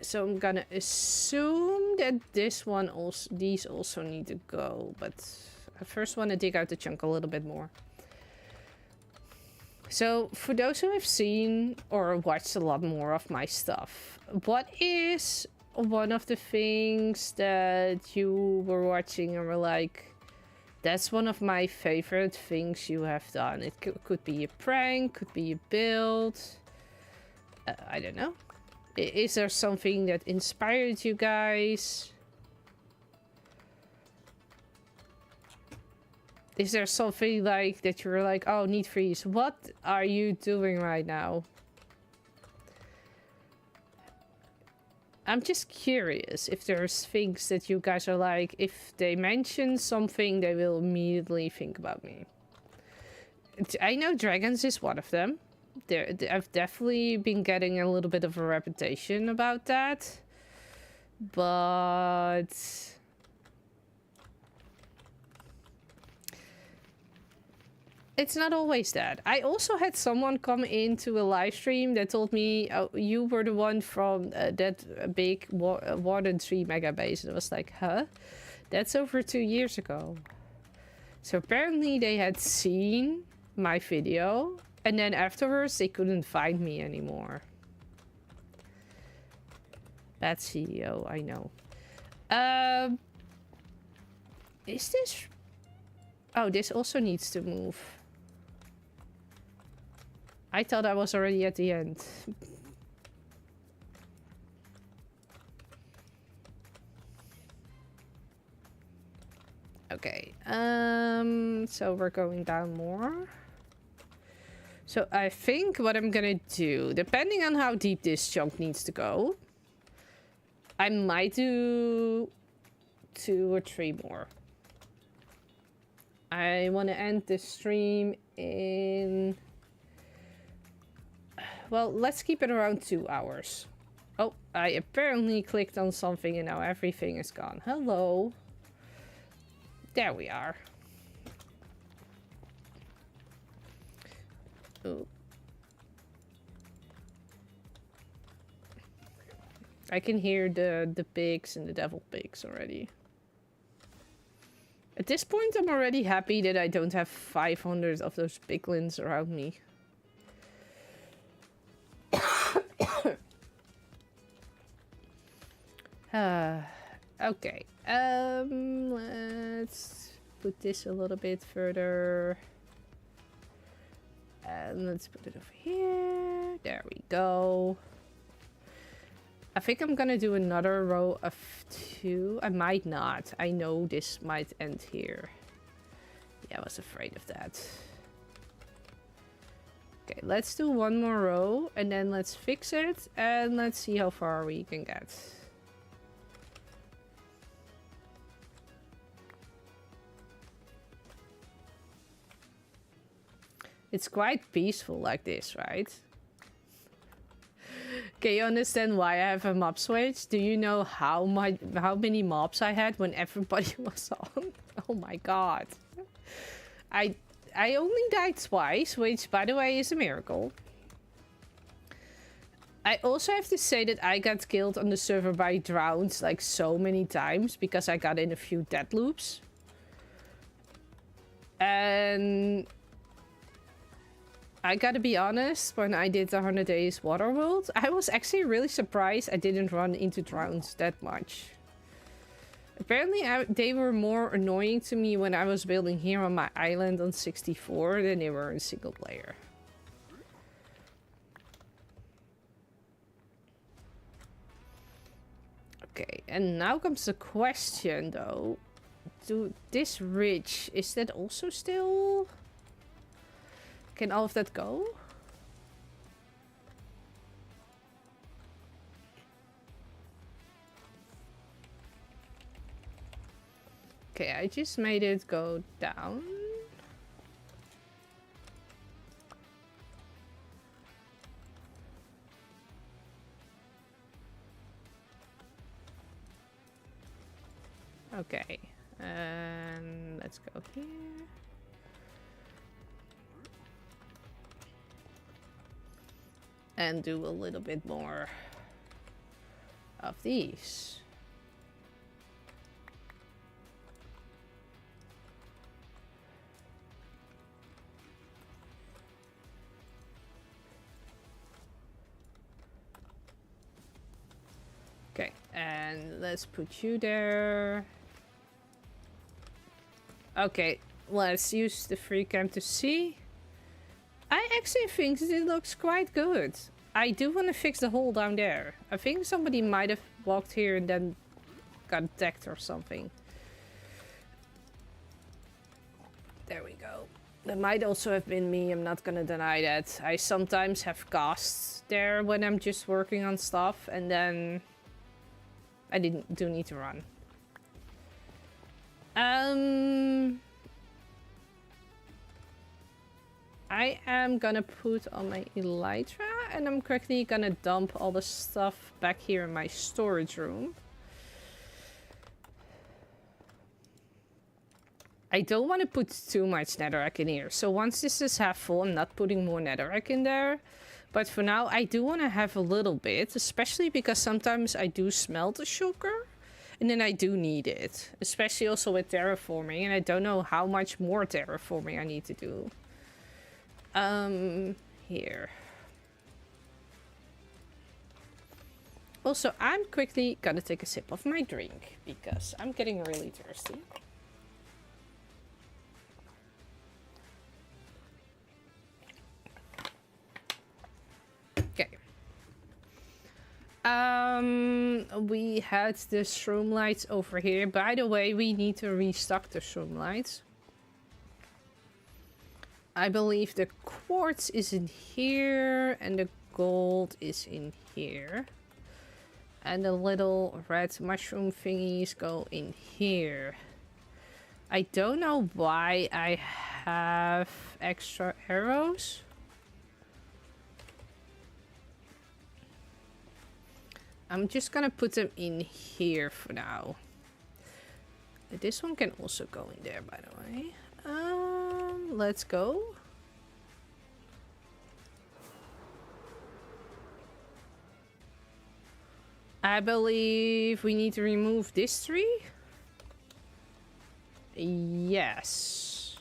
So I'm gonna assume that these also need to go, but I first want to dig out the chunk a little bit more. So for those who have seen or watched a lot more of my stuff, what is one of the things that you were watching and were like, that's one of my favorite things you have done? It could be a prank, could be a build. I don't know. Is there something that inspired you guys? Is there something like that you were like, oh, Nietvries, what are you doing right now? I'm just curious if there's things that you guys are like, if they mention something, they will immediately think about me. I know dragons is one of them. I've definitely been getting a little bit of a reputation about that. But it's not always that. I also had someone come into a live stream that told me, oh, you were the one from that big Warden 3 mega base. And I was like, huh? That's over 2 years ago. So apparently they had seen my video, and then afterwards they couldn't find me anymore. Bad CEO, I know. Is this... Oh, this also needs to move. I thought I was already at the end. Okay, so we're going down more. So I think what I'm gonna do, depending on how deep this chunk needs to go, I might do 2 or 3 more. I want to end the stream in... Well, let's keep it around 2 hours. Oh, I apparently clicked on something and now everything is gone. Hello. There we are. Oh. I can hear the pigs and the devil pigs already. At this point, I'm already happy that I don't have 500 of those piglins around me. Okay. Let's put this a little bit further. And let's put it over here. There we go. I think I'm gonna do another row of 2. I might not. I know this might end here. Yeah, I was afraid of that. Okay, let's do one more row and then let's fix it and let's see how far we can get. It's quite peaceful like this, right? Can you understand why I have a mob switch? Do you know how many mobs I had when everybody was on? Oh my god. I only died twice, which by the way is a miracle. I also have to say that I got killed on the server by drowns like so many times because I got in a few death loops. And I gotta be honest, when I did the 100 Days Water World, I was actually really surprised I didn't run into drowns that much. Apparently they were more annoying to me when I was building here on my island on 64 than they were in single player. Okay, and now comes the question though. This ridge, is that also still... Can all of that go? Okay, I just made it go down. Okay, and let's go here. And do a little bit more of these. Okay, and let's put you there. Okay, let's use the free cam to see. I actually think it looks quite good. I do want to fix the hole down there. I think somebody might have walked here and then got attacked or something. There we go. That might also have been me. I'm not gonna deny that. I sometimes have casts there when I'm just working on stuff and then I do need to run. I am gonna put on my elytra and I'm quickly gonna dump all the stuff back here in my storage room. I don't want to put too much netherrack in here. So once this is half full, I'm not putting more netherrack in there. But for now, I do want to have a little bit, especially because sometimes I do smelt a shulker. And then I do need it, especially also with terraforming. And I don't know how much more terraforming I need to do. Here. Also, I'm quickly gonna take a sip of my drink because I'm getting really thirsty. Okay. We had the shroom lights over here. By the way, we need to restock the shroom lights. I believe the quartz is in here and the gold is in here. And the little red mushroom thingies go in here. I don't know why I have extra arrows. I'm just gonna put them in here for now. This one can also go in there, by the way. Let's go. I believe we need to remove this tree. Yes.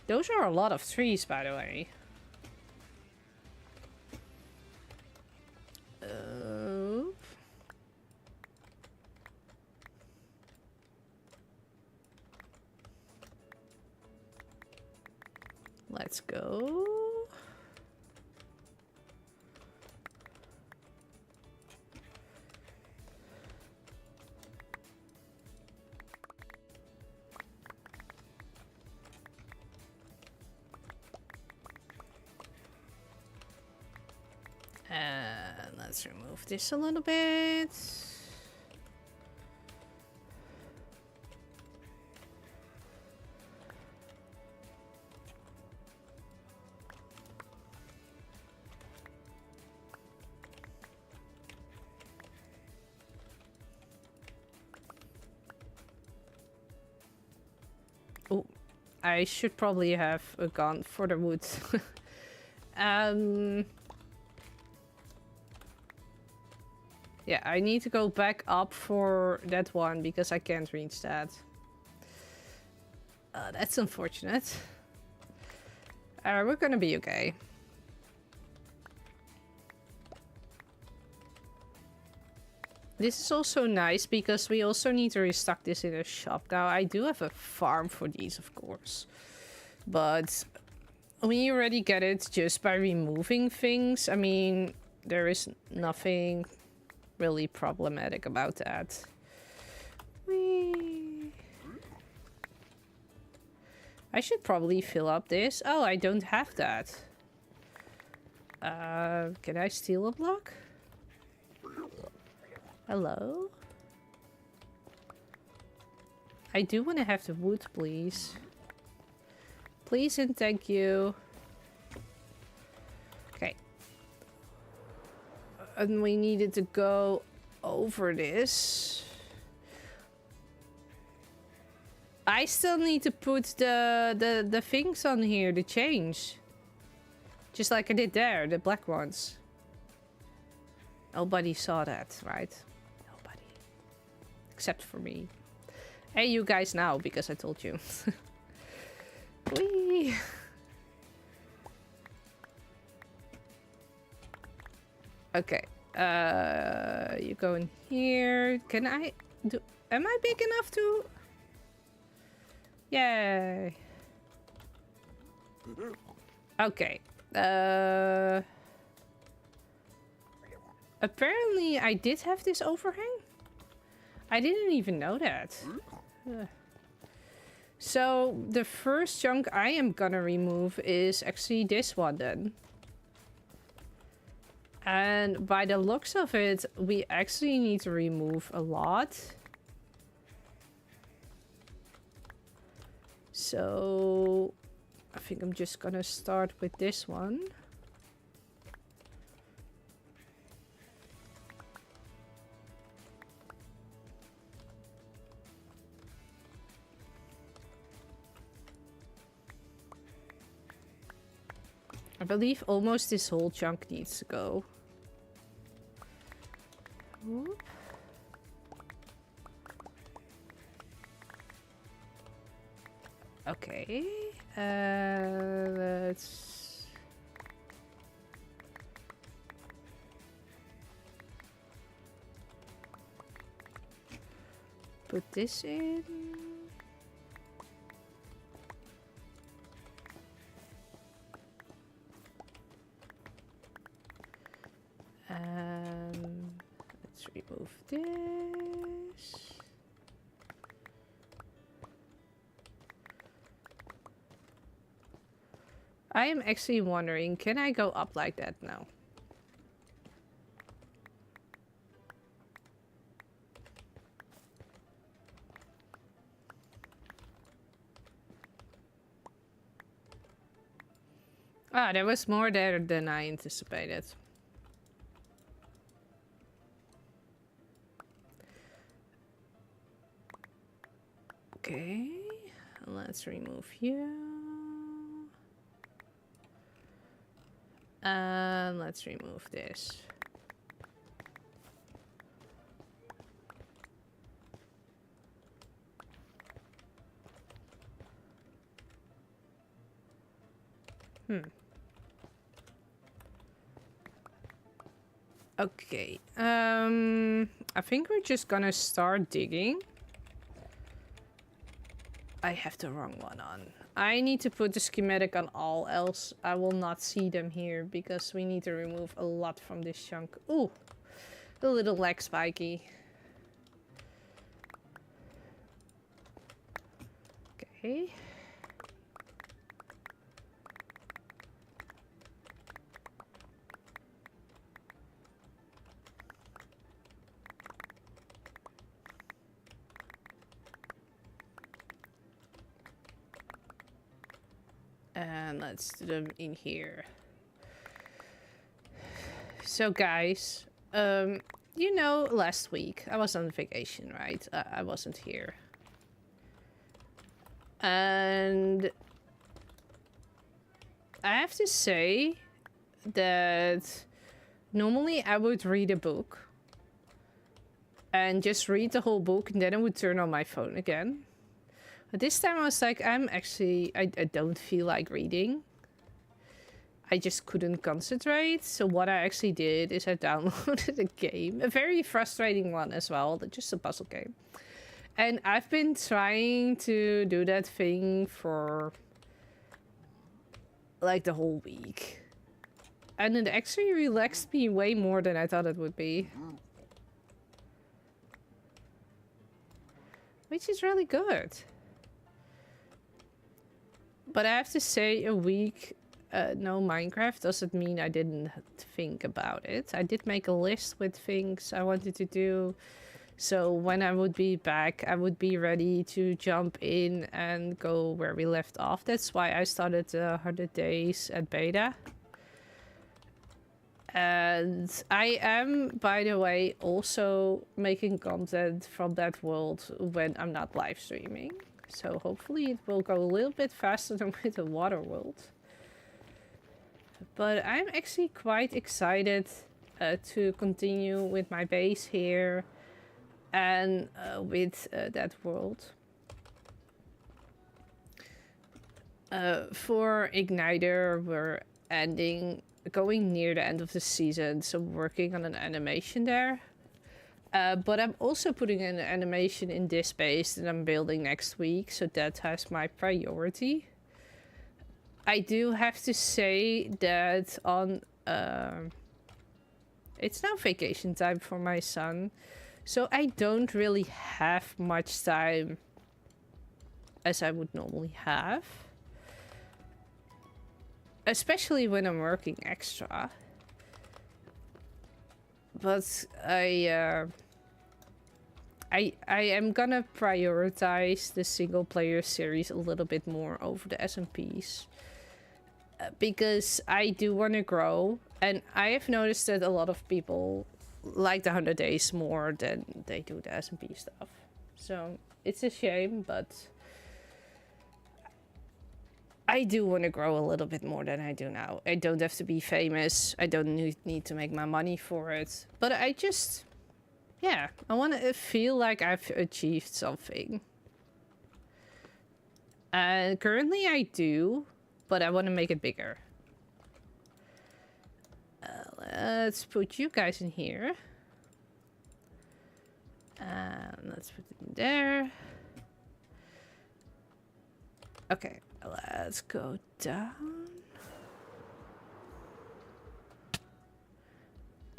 Those are a lot of trees, by the way. Let's go. And let's remove this a little bit. Oh, I should probably have gone for the wood. Yeah, I need to go back up for that one because I can't reach that. That's unfortunate. We're gonna be okay. This is also nice because we also need to restock this in a shop. Now, I do have a farm for these, of course. But we already get it just by removing things. I mean, there is nothing really problematic about that. Whee! I should probably fill up this. Oh, I don't have that. Can I steal a block? Hello? I do want to have the wood, please. Please and thank you. Okay. And we needed to go over this. I still need to put the things on here to change. Just like I did there, the black ones. Nobody saw that, right? Nobody. Except for me. Hey, you guys now, because I told you. Whee! Okay. You go in here. Can I do... Am I big enough to... Yay. Okay. Apparently I did have this overhang. I didn't even know that. So the first chunk I am gonna remove is actually this one then. And by the looks of it, we actually need to remove a lot. So I think I'm just gonna start with this one. I believe almost this whole chunk needs to go. Whoop. Okay, let's... put this in. Let's remove this. I am actually wondering, can I go up like that now? Ah, there was more there than I anticipated. Okay, let's remove you. And let's remove this. Okay, I think we're just gonna start digging. I have the wrong one on. I need to put the schematic on all, else I will not see them here because we need to remove a lot from this chunk. Ooh, a little leg spiky. Okay. And let's do them in here. So guys, you know, last week I was on vacation, right? I wasn't here. And I have to say that normally I would read a book and just read the whole book and then I would turn on my phone again. But this time I was like, I don't feel like reading. I just couldn't concentrate. So what I actually did is I downloaded a game. A very frustrating one as well. Just a puzzle game. And I've been trying to do that thing for like the whole week. And it actually relaxed me way more than I thought it would be. Which is really good. But I have to say, a week no Minecraft doesn't mean I didn't think about it. I did make a list with things I wanted to do. So when I would be back, I would be ready to jump in and go where we left off. That's why I started 100 days at beta. And I am, by the way, also making content from that world when I'm not live streaming. So hopefully it will go a little bit faster than with the water world. But I'm actually quite excited to continue with my base here and with that world. For Igniter, we're going near the end of the season, so working on an animation there. But I'm also putting an animation in this base that I'm building next week, so that has my priority. I do have to say that on... it's now vacation time for my son, so I don't really have much time as I would normally have. Especially when I'm working extra. But I am gonna prioritize the single player series a little bit more over the SMPs. Because I do want to grow. And I have noticed that a lot of people like the 100 days more than they do the SMP stuff. So it's a shame, but I do want to grow a little bit more than I do now. I don't have to be famous. I don't need to make my money for it. But I just, yeah, I want to feel like I've achieved something. And currently I do, but I want to make it bigger. Let's put you guys in here. And let's put it in there. Okay, let's go down.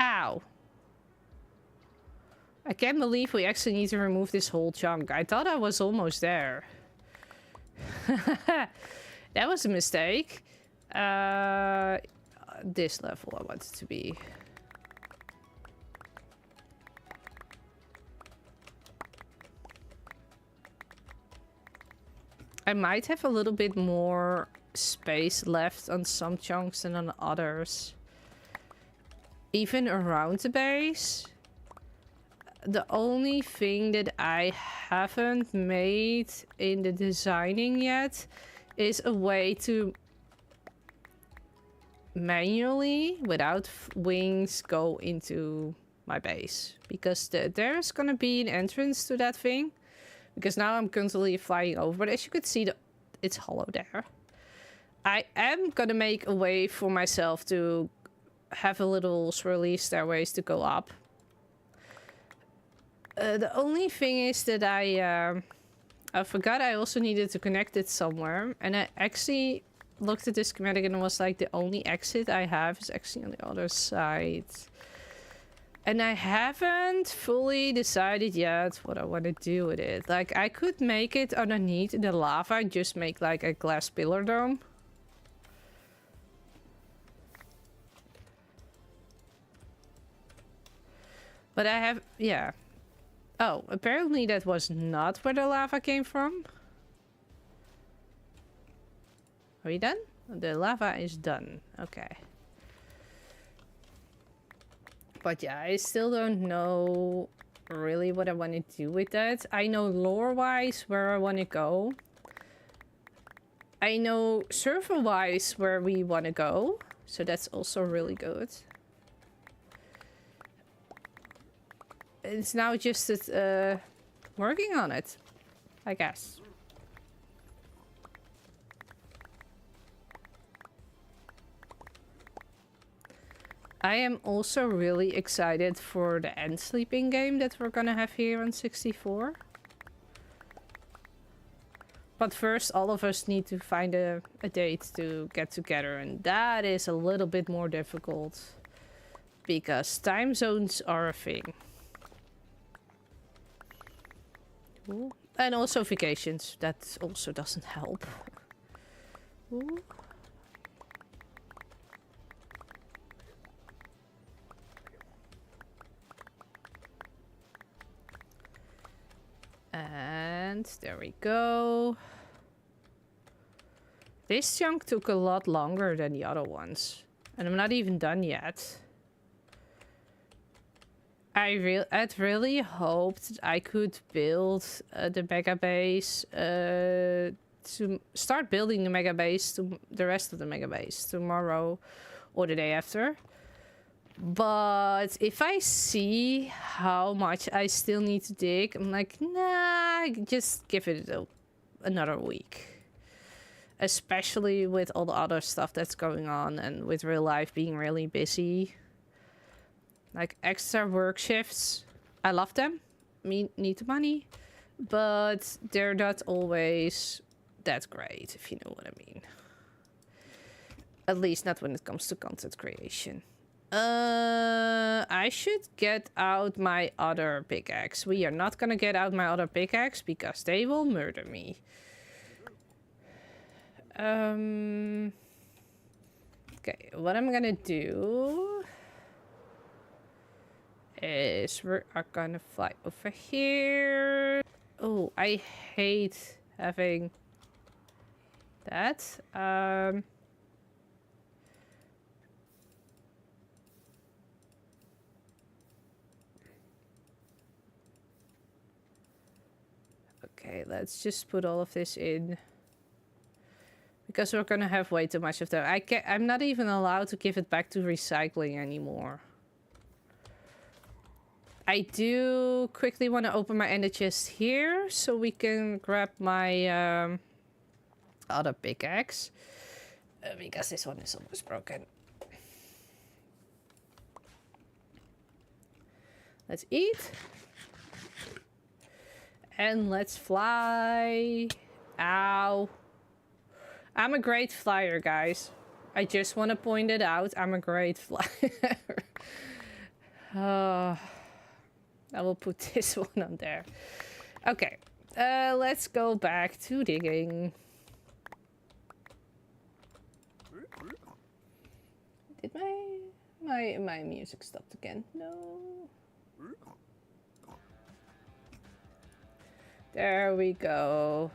Ow. I can't believe we actually need to remove this whole chunk. I thought I was almost there. That was a mistake. This level I want it to be. I might have a little bit more space left on some chunks than on others. Even around the base. The only thing that I haven't made in the designing yet is a way to manually, without wings, go into my base. Because there's gonna be an entrance to that thing. Because now I'm constantly flying over. But as you can see, it's hollow there. I am gonna make a way for myself to have a little swirly stairways to go up. The only thing is that I forgot I also needed to connect it somewhere. And I actually looked at this schematic and it was like the only exit I have is actually on the other side. And I haven't fully decided yet what I want to do with it. Like, I could make it underneath the lava, just make like a glass pillar dome. But I have, yeah. Oh, apparently that was not where the lava came from. Are you done? The lava is done. Okay. But yeah, I still don't know really what I want to do with that. I know lore-wise where I want to go. I know server-wise where we want to go. So that's also really good. It's now just that, working on it, I guess. I am also really excited for the end sleeping game that we're gonna have here on 64. But first, all of us need to find a date to get together, and that is a little bit more difficult because time zones are a thing. Ooh. And also vacations, that also doesn't help. Ooh. And there we go. This chunk took a lot longer than the other ones. And I'm not even done yet. I'd really hoped I could build the mega base to start building the mega base to the rest of the mega base tomorrow or the day after. But if I see how much I still need to dig, I'm like, nah, just give it another week. Especially with all the other stuff that's going on and with real life being really busy. Like extra work shifts, I love them. Need the money, but they're not always that great, if you know what I mean. At least not when it comes to content creation. I should get out my other pickaxe. We are not gonna get out my other pickaxe because they will murder me. Okay, what I'm gonna do is we are gonna fly over here. Oh, I hate having that. Okay, let's just put all of this in. Because we're gonna have way too much of that. I'm not even allowed to give it back to recycling anymore. I do quickly want to open my ender chest here so we can grab my other pickaxe. Because this one is almost broken. Let's eat. And let's fly. Ow. I'm a great flyer, guys. I just want to point it out. I'm a great flyer. I will put this one on there. Okay. Let's go back to digging. Did my music stopped again? No. There we go.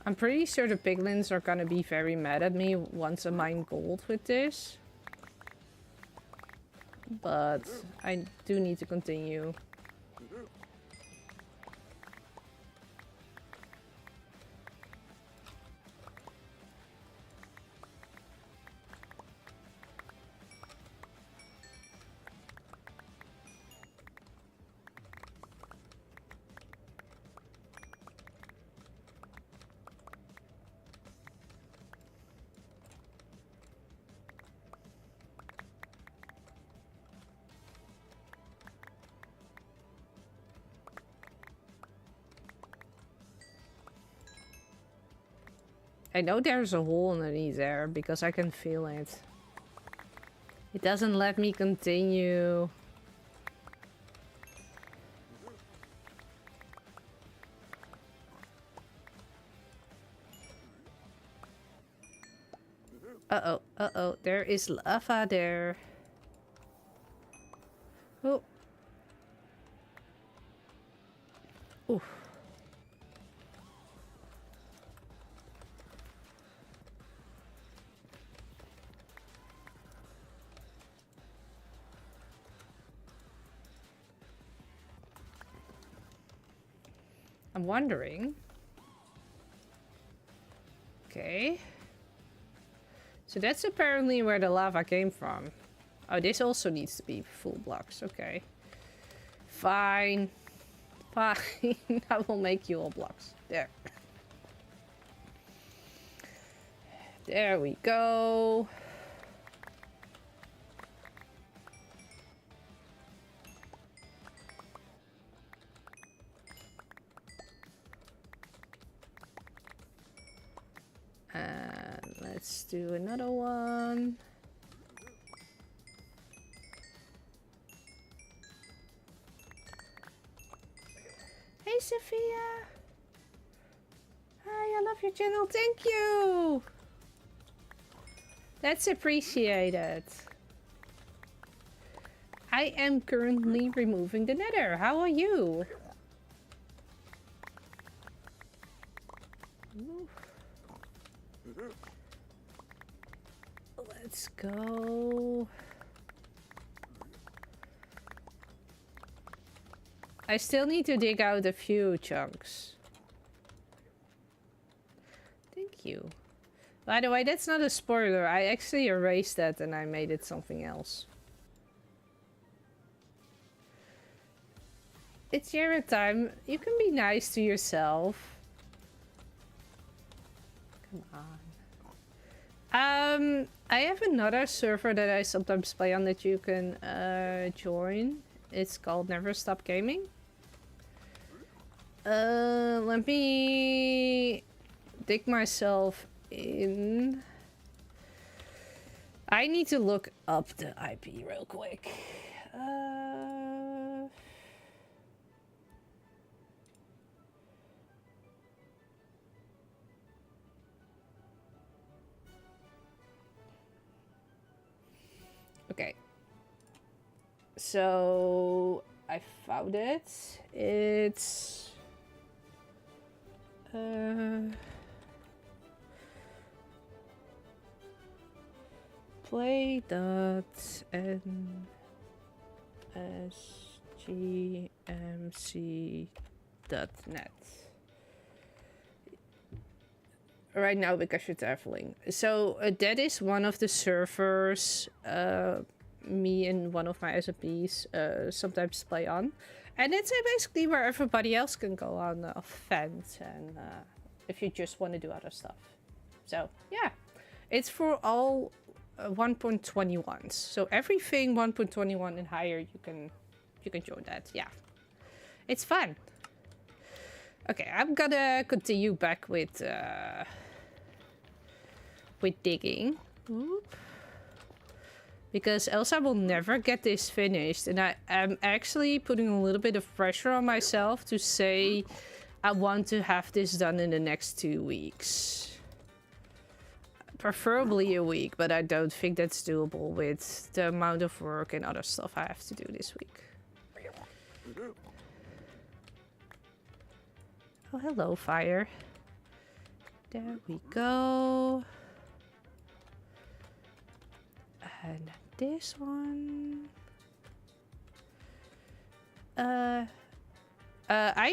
I'm pretty sure the piglins are gonna be very mad at me once I mine gold with this. But I do need to continue. I know there's a hole underneath there because I can feel it. It doesn't let me continue. Uh-oh, uh-oh, there is lava there. Oh. Ooh. I'm wondering. Okay. So that's apparently where the lava came from. Oh, this also needs to be full blocks. Okay. Fine. Fine. I will make you all blocks. There. There we go. And let's do another one. Hey, Sophia. Hi, I love your channel. Thank you. That's appreciated. I am currently removing the nether. How are you? Let's go. I still need to dig out a few chunks. Thank you. By the way, that's not a spoiler. I actually erased that and I made it something else. It's Jared time. You can be nice to yourself. Come on. I have another server that I sometimes play on that you can join. It's called Never Stop Gaming. Let me dig myself in. I need to look up the IP real quick. Okay. So I found it. It's play.nsgmc.net. Right now because you're traveling. So that is one of the servers me and one of my SMPs sometimes play on. And it's basically where everybody else can go on events and if you just want to do other stuff. So yeah, it's for all 1.21s. So everything 1.21 and higher, you can join that. Yeah, it's fun. Okay, I'm gonna continue back with digging. Oop. Because else I will never get this finished. And I am actually putting a little bit of pressure on myself to say I want to have this done in the next 2 weeks. Preferably a week, but I don't think that's doable with the amount of work and other stuff I have to do this week. Oh, hello, fire. There we go. And this one. I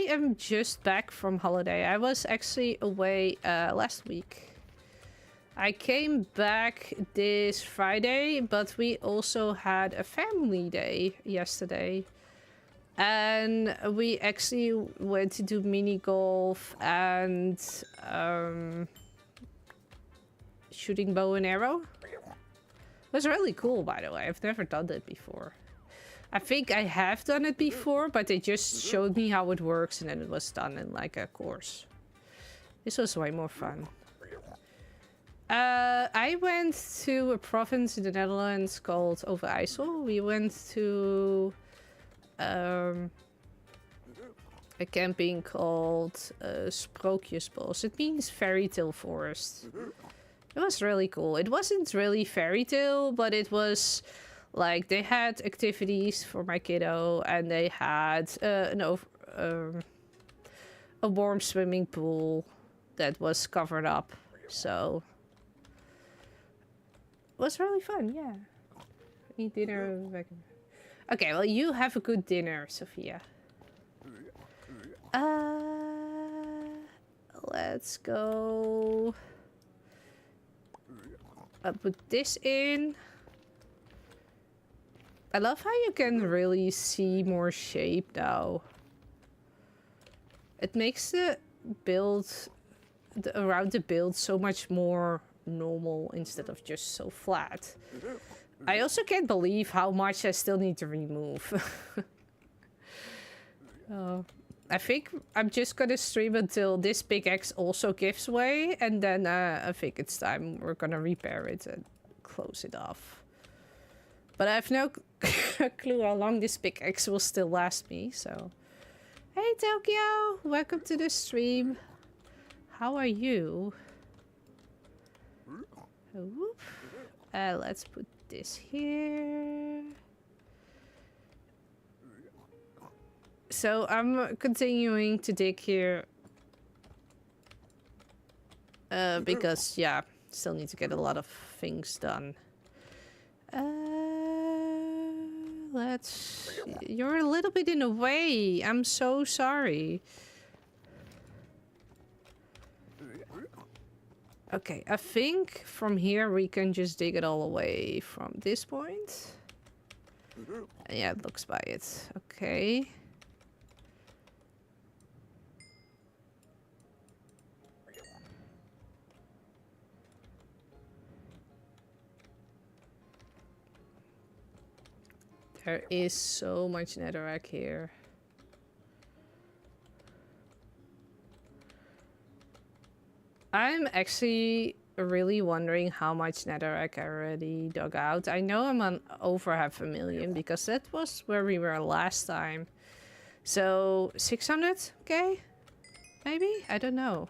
am just back from holiday. I was actually away last week. I came back this Friday, but we also had a family day yesterday. And we actually went to do mini golf and shooting bow and arrow. It was really cool, by the way. I've never done that before. I think I have done it before, but they just showed me how it works and then it was done in like a course. This was way more fun. I went to a province in the Netherlands called Overijssel. We went to a camping called Sprookjesbos. It means fairy tale forest. It was really cool. It wasn't really fairy tale, but it was like they had activities for my kiddo and they had a warm swimming pool that was covered up. So it was really fun, yeah. Eat dinner. Okay, well, you have a good dinner, Sophia. Let's go. I'll put this in. I love how you can really see more shape now. It makes the build around the build so much more normal instead of just so flat. I also can't believe how much I still need to remove. I think I'm just gonna stream until this pickaxe also gives way, and then I think it's time we're gonna repair it and close it off. But I have no clue how long this pickaxe will still last me, so... Hey Tokyo! Welcome to the stream. How are you? Let's put this here. So I'm continuing to dig here. Because, yeah, still need to get a lot of things done. You're a little bit in the way. I'm so sorry. Okay, I think from here we can just dig it all away from this point. Yeah, it looks by it. Okay. There is so much netherrack here. I'm actually really wondering how much netherrack I already dug out. I know I'm on over 500,000 because that was where we were last time. So 600k? Maybe? I don't know.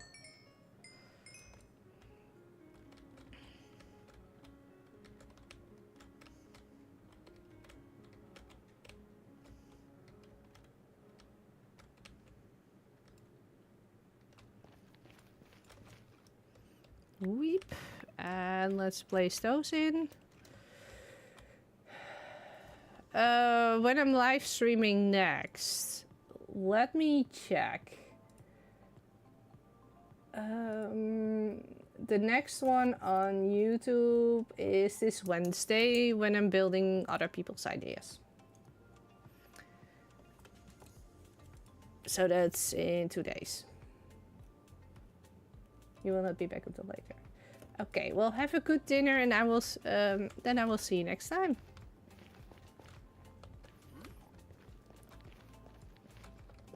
Weep. And let's place those in. When I'm live streaming next, let me check. The next one on YouTube is this Wednesday when I'm building other people's ideas. So that's in 2 days. You will not be back until later. Okay, well, have a good dinner, and I will. Then I will see you next time.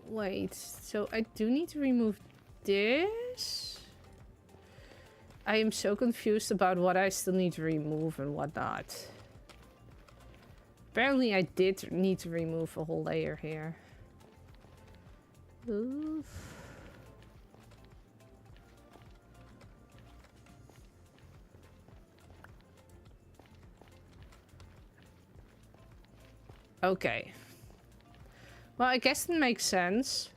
Wait, so I do need to remove this. I am so confused about what I still need to remove and what not. Apparently, I did need to remove a whole layer here. Oof. Okay. Well, I guess it makes sense.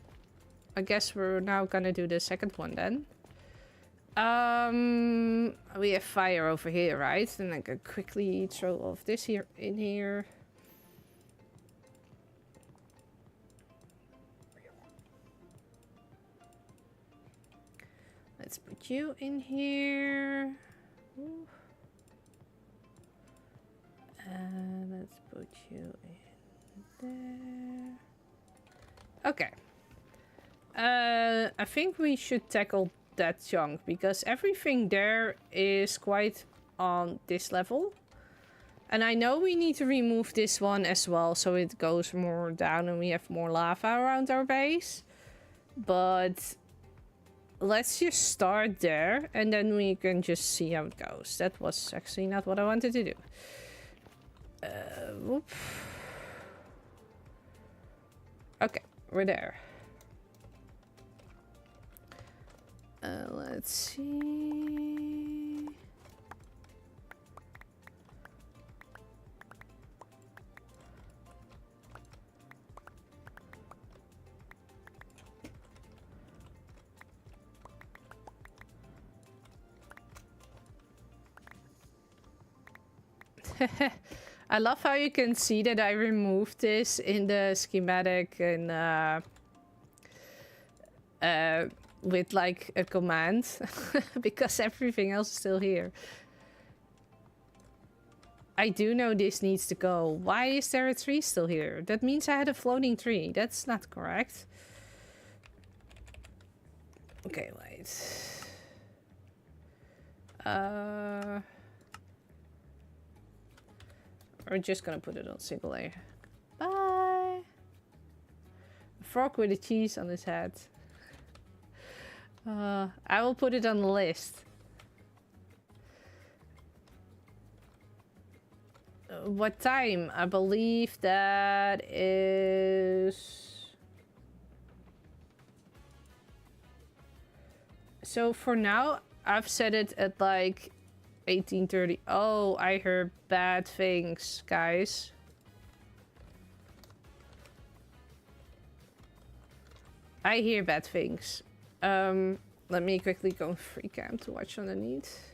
I guess we're now gonna do the second one then. We have fire over here, right? And I can quickly throw off this here in here. Let's put you in here. Ooh. And let's put you in there. Okay. I think we should tackle that chunk because everything there is quite on this level. And I know we need to remove this one as well so it goes more down and we have more lava around our base. But let's just start there and then we can just see how it goes. That was actually not what I wanted to do. Whoop. Okay, we're there. Let's see. I love how you can see that I removed this in the schematic and with like a command because everything else is still here. I do know this needs to go. Why is there a tree still here? That means I had a floating tree. That's not correct. Okay, wait. We're just gonna put it on single layer. Bye! A frog with a cheese on his head. I will put it on the list. What time? I believe that is... So for now, I've set it at like 18:30. Oh, I heard bad things, guys. I hear bad things. Let me quickly go free cam to watch underneath.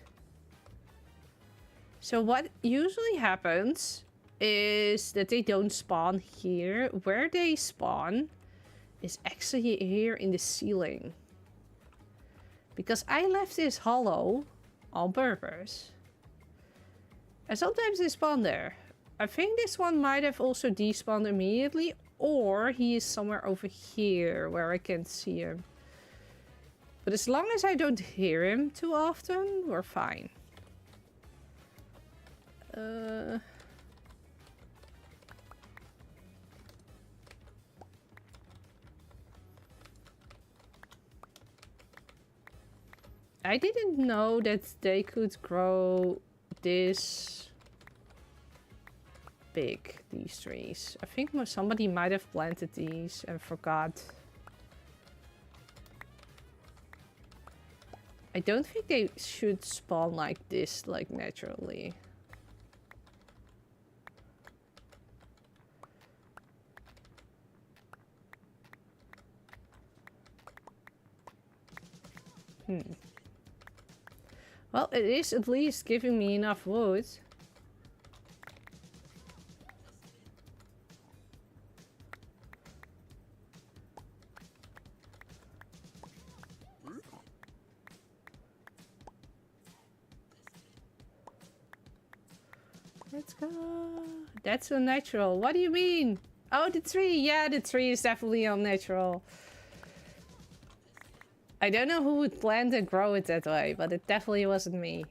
So what usually happens is that they don't spawn here. Where they spawn is actually here in the ceiling. Because I left this hollow on purpose. And sometimes they spawn there. I think this one might have also despawned immediately. Or he is somewhere over here where I can see him. But as long as I don't hear him too often, we're fine. I didn't know that they could grow this big, these trees. I think somebody might have planted these and forgot. I don't think they should spawn like this, like naturally. Well, it is at least giving me enough wood. Let's go. That's unnatural. What do you mean? Oh, the tree. Yeah, the tree is definitely unnatural. I don't know who would plant and grow it that way, but it definitely wasn't me.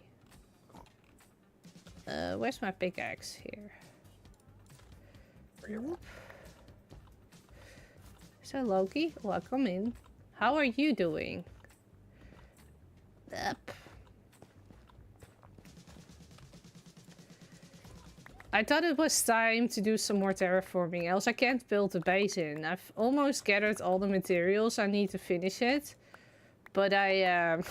Where's my pickaxe? Here. So Loki, welcome in. How are you doing? Up. I thought it was time to do some more terraforming, else I can't build a base in. I've almost gathered all the materials I need to finish it. But I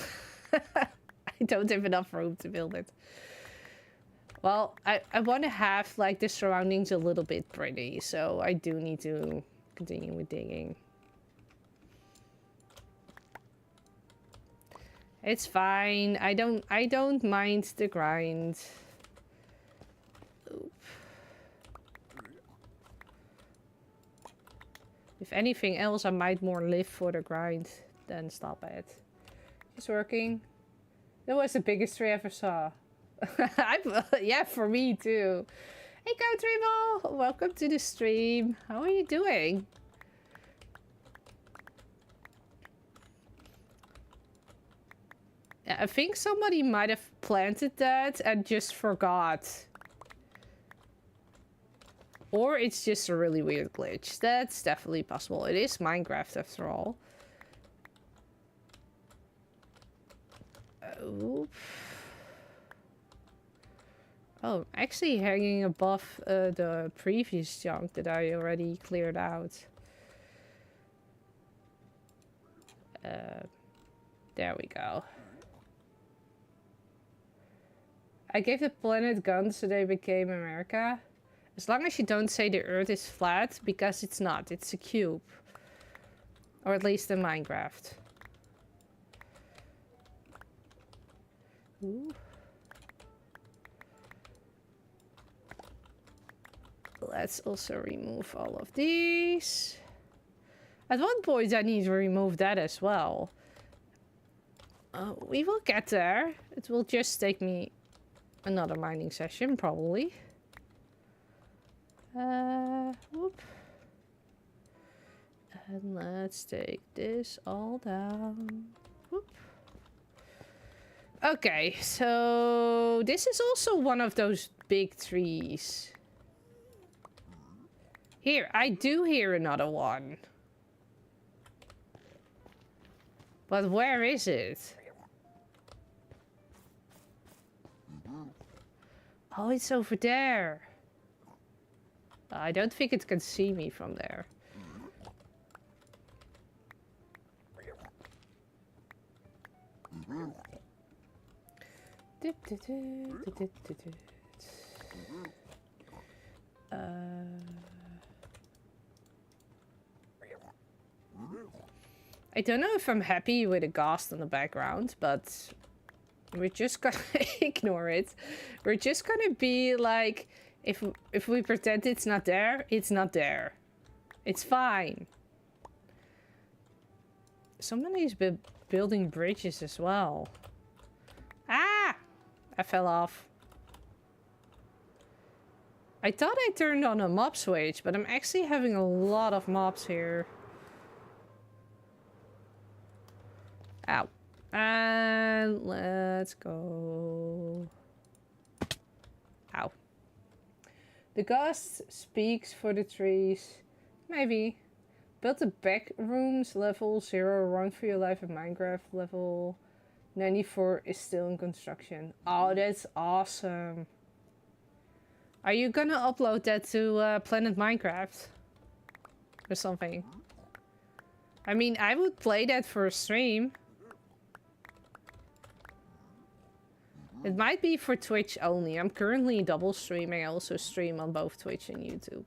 don't have enough room to build it. Well, I want to have like the surroundings a little bit pretty, so I do need to continue with digging. It's fine. I don't mind the grind. Oop. If anything else, I might more live for the grind than stop it. It's working. That was the biggest tree I ever saw. Yeah, for me too. Hey, Countrymal! Welcome to the stream. How are you doing? I think somebody might have planted that and just forgot. Or it's just a really weird glitch. That's definitely possible. It is Minecraft after all. Oh. Oh, actually hanging above the previous chunk that I already cleared out. There we go. I gave the planet guns so they became America. As long as you don't say the Earth is flat, because it's not. It's a cube. Or at least in Minecraft. Ooh. Let's also remove all of these. At one point I need to remove that as well. We will get there. It will just take me another mining session, probably. Whoop. And let's take this all down. Whoop. Okay, so this is also one of those big trees. Here, I do hear another one. But where is it? Oh, it's over there. I don't think it can see me from there. I don't know if I'm happy with the ghost in the background, but we're just gonna ignore it. We're just gonna be like, if we pretend it's not there, it's not there. It's fine. Somebody's been building bridges as well. Ah! I fell off. I thought I turned on a mob switch, but I'm actually having a lot of mobs here. Ow. And let's go. Ow. The ghost speaks for the trees. Maybe. Build the back rooms level 0, run for your life in Minecraft level 94 is still in construction. Oh, that's awesome. Are you gonna upload that to Planet Minecraft? Or something? I mean, I would play that for a stream. It might be for Twitch only. I'm currently double streaming. I also stream on both Twitch and YouTube.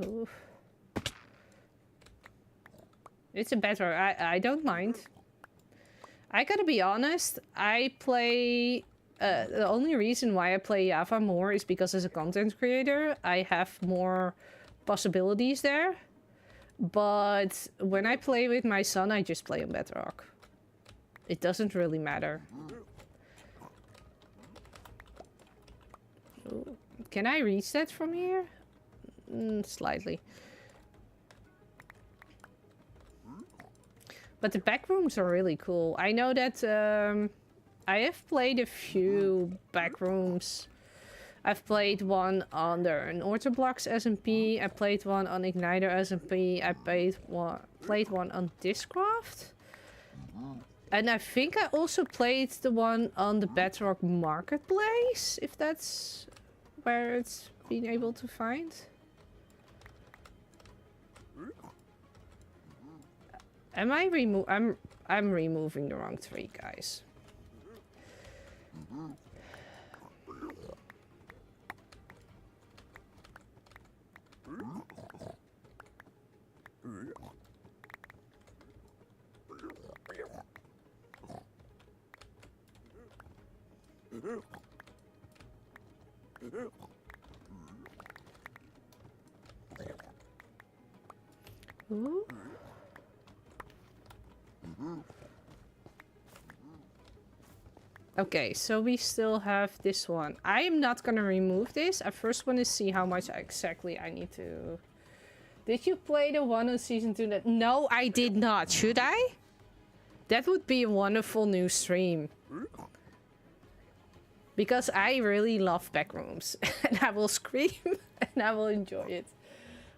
Oof. It's a better. I don't mind. I gotta be honest. I play. The only reason why I play Java more is because as a content creator, I have more possibilities there. But when I play with my son, I just play on Bedrock. It doesn't really matter. Ooh. Can I reach that from here? Slightly. But the back rooms are really cool. I know that I have played a few back rooms. I've played one on the Orthoblocks SMP. I played one on Igniter SMP. I played one on Discraft. And I think I also played the one on the Bedrock Marketplace, if that's where it's been able to find. Am I I'm removing the wrong tree, guys. Ooh. Okay, so we still have this one. I am not gonna remove this. I first want to see how much exactly I need to... Did you play the one on season 2? No, I did not. Should I? That would be a wonderful new stream. Because I really love backrooms. And I will scream and I will enjoy it.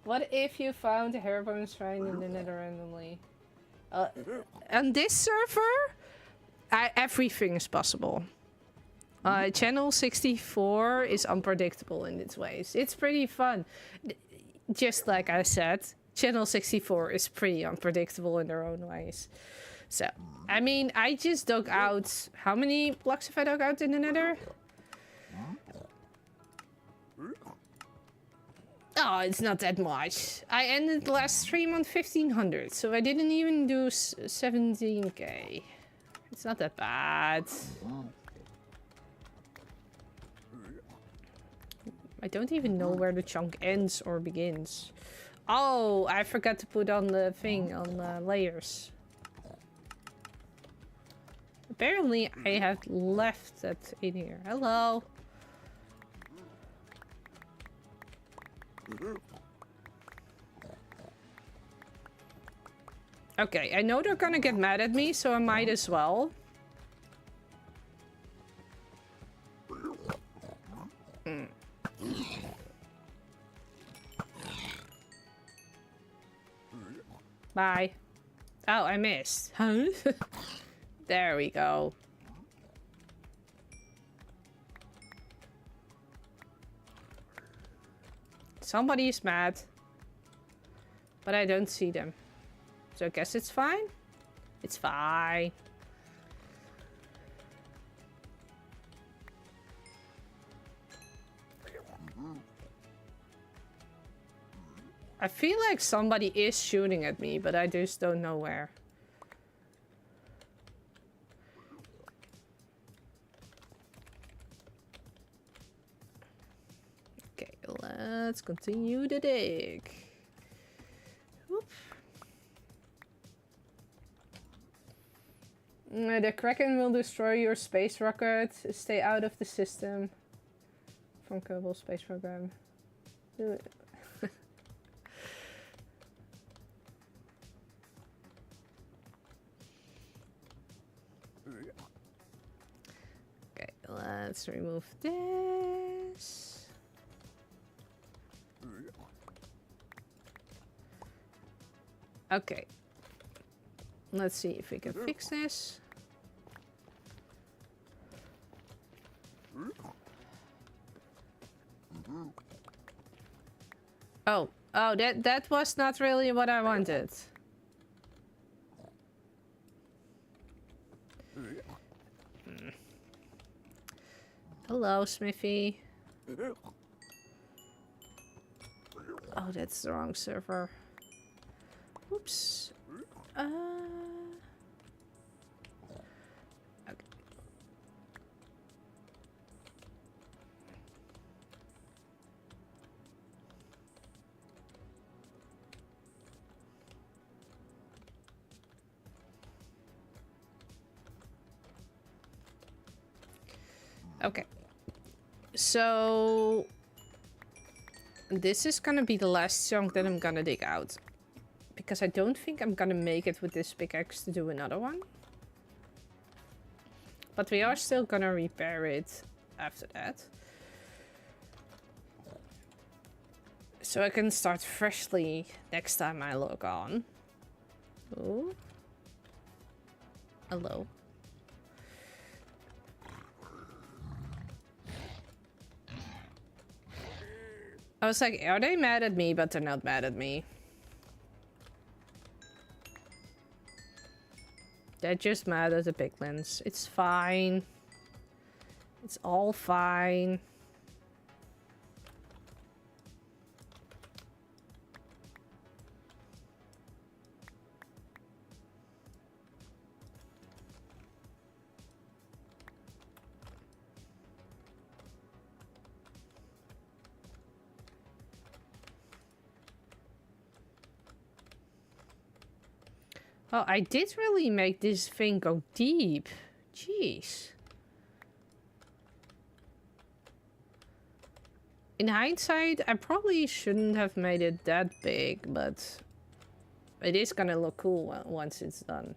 What if you found a herbbone shrine in the nether randomly? On this server, everything is possible. Channel64 is unpredictable in its ways. It's pretty fun. Just like I said, Channel64 is pretty unpredictable in their own ways. So, I mean, I just dug out... How many blocks have I dug out in the nether? Oh, it's not that much. I ended the last stream on 1500, so I didn't even do 17k. It's not that bad. I don't even know where the chunk ends or begins. Oh, I forgot to put on the thing, on layers. Apparently, I have left that in here. Hello. Okay, I know they're gonna get mad at me, so I might as well. Bye. Oh, I missed. Huh? There we go. Somebody is mad. But I don't see them. So I guess it's fine? It's fine. I feel like somebody is shooting at me, but I just don't know where. Okay, let's continue the dig. Whoop. The Kraken will destroy your space rocket. Stay out of the system. From Kerbal Space Program. Do it. Okay, let's remove this. Okay. Let's see if we can fix this. Oh, that was not really what I wanted. Hello, Smithy. Oh, that's the wrong server. Oops. Okay. Okay. So this is gonna be the last chunk that I'm gonna dig out. Because I don't think I'm gonna make it with this pickaxe to do another one. But we are still gonna repair it after that. So I can start freshly next time I log on. Ooh. Hello. I was like, are they mad at me? But they're not mad at me. They're just mad at the piglins. It's fine. It's all fine. Oh, I did really make this thing go deep. Jeez. In hindsight, I probably shouldn't have made it that big, but it is gonna look cool once it's done.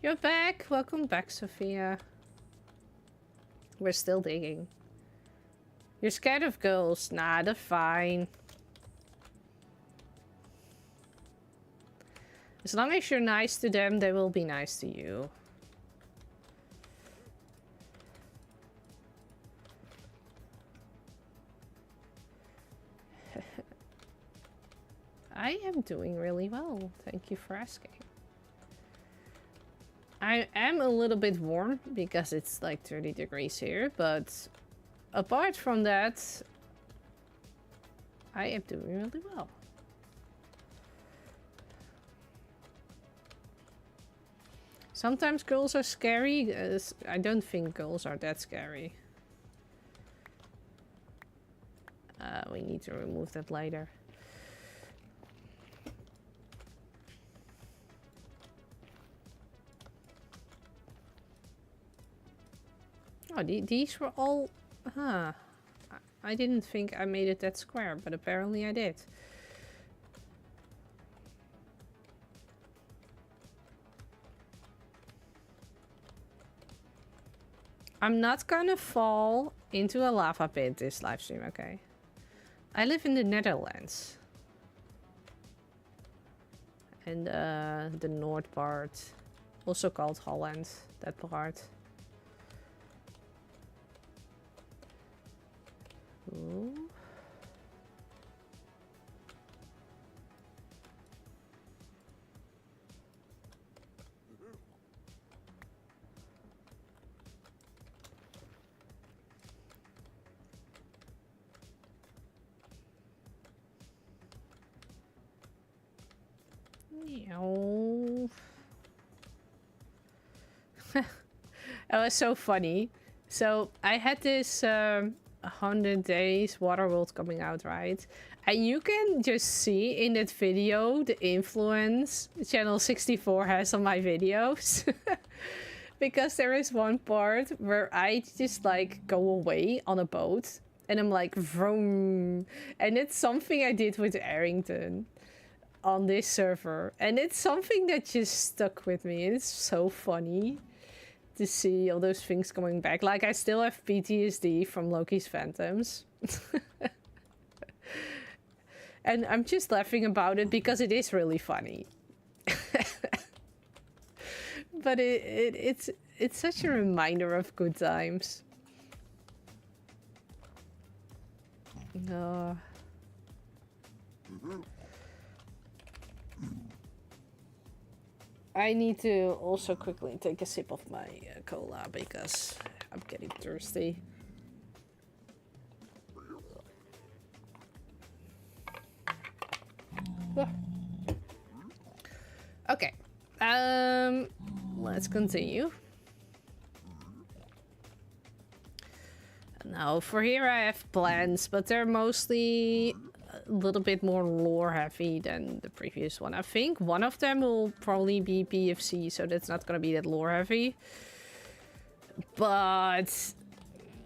You're back! Welcome back, Sophia. We're still digging. You're scared of girls? Nah, they're fine. As long as you're nice to them, they will be nice to you. I am doing really well. Thank you for asking. I am a little bit warm because it's like 30 degrees here, but apart from that, I am doing really well. Sometimes girls are scary. I don't think girls are that scary. We need to remove that later. Oh, these were all... Huh. I didn't think I made it that square, but apparently I did. I'm not gonna fall into a lava pit this live stream, okay? I live in the Netherlands. And the north part, also called Holland, that part. Ooh. Meow. That was so funny. So I had this 100 days Waterworld coming out, right? And you can just see in that video the influence Channel64 has on my videos. Because there is one part where I just like go away on a boat and I'm like vroom. And it's something I did with Aerington on this server. And it's something that just stuck with me. It's so funny to see all those things coming back. Like, I still have PTSD from Loki's phantoms. And I'm just laughing about it because it is really funny. But it's such a reminder of good times. No. I need to also quickly take a sip of my cola because I'm getting thirsty. Okay. Let's continue. Now, for here I have plans, but they're mostly a little bit more lore heavy than the previous one. I think one of them will probably be PFC, so that's not gonna be that lore heavy. But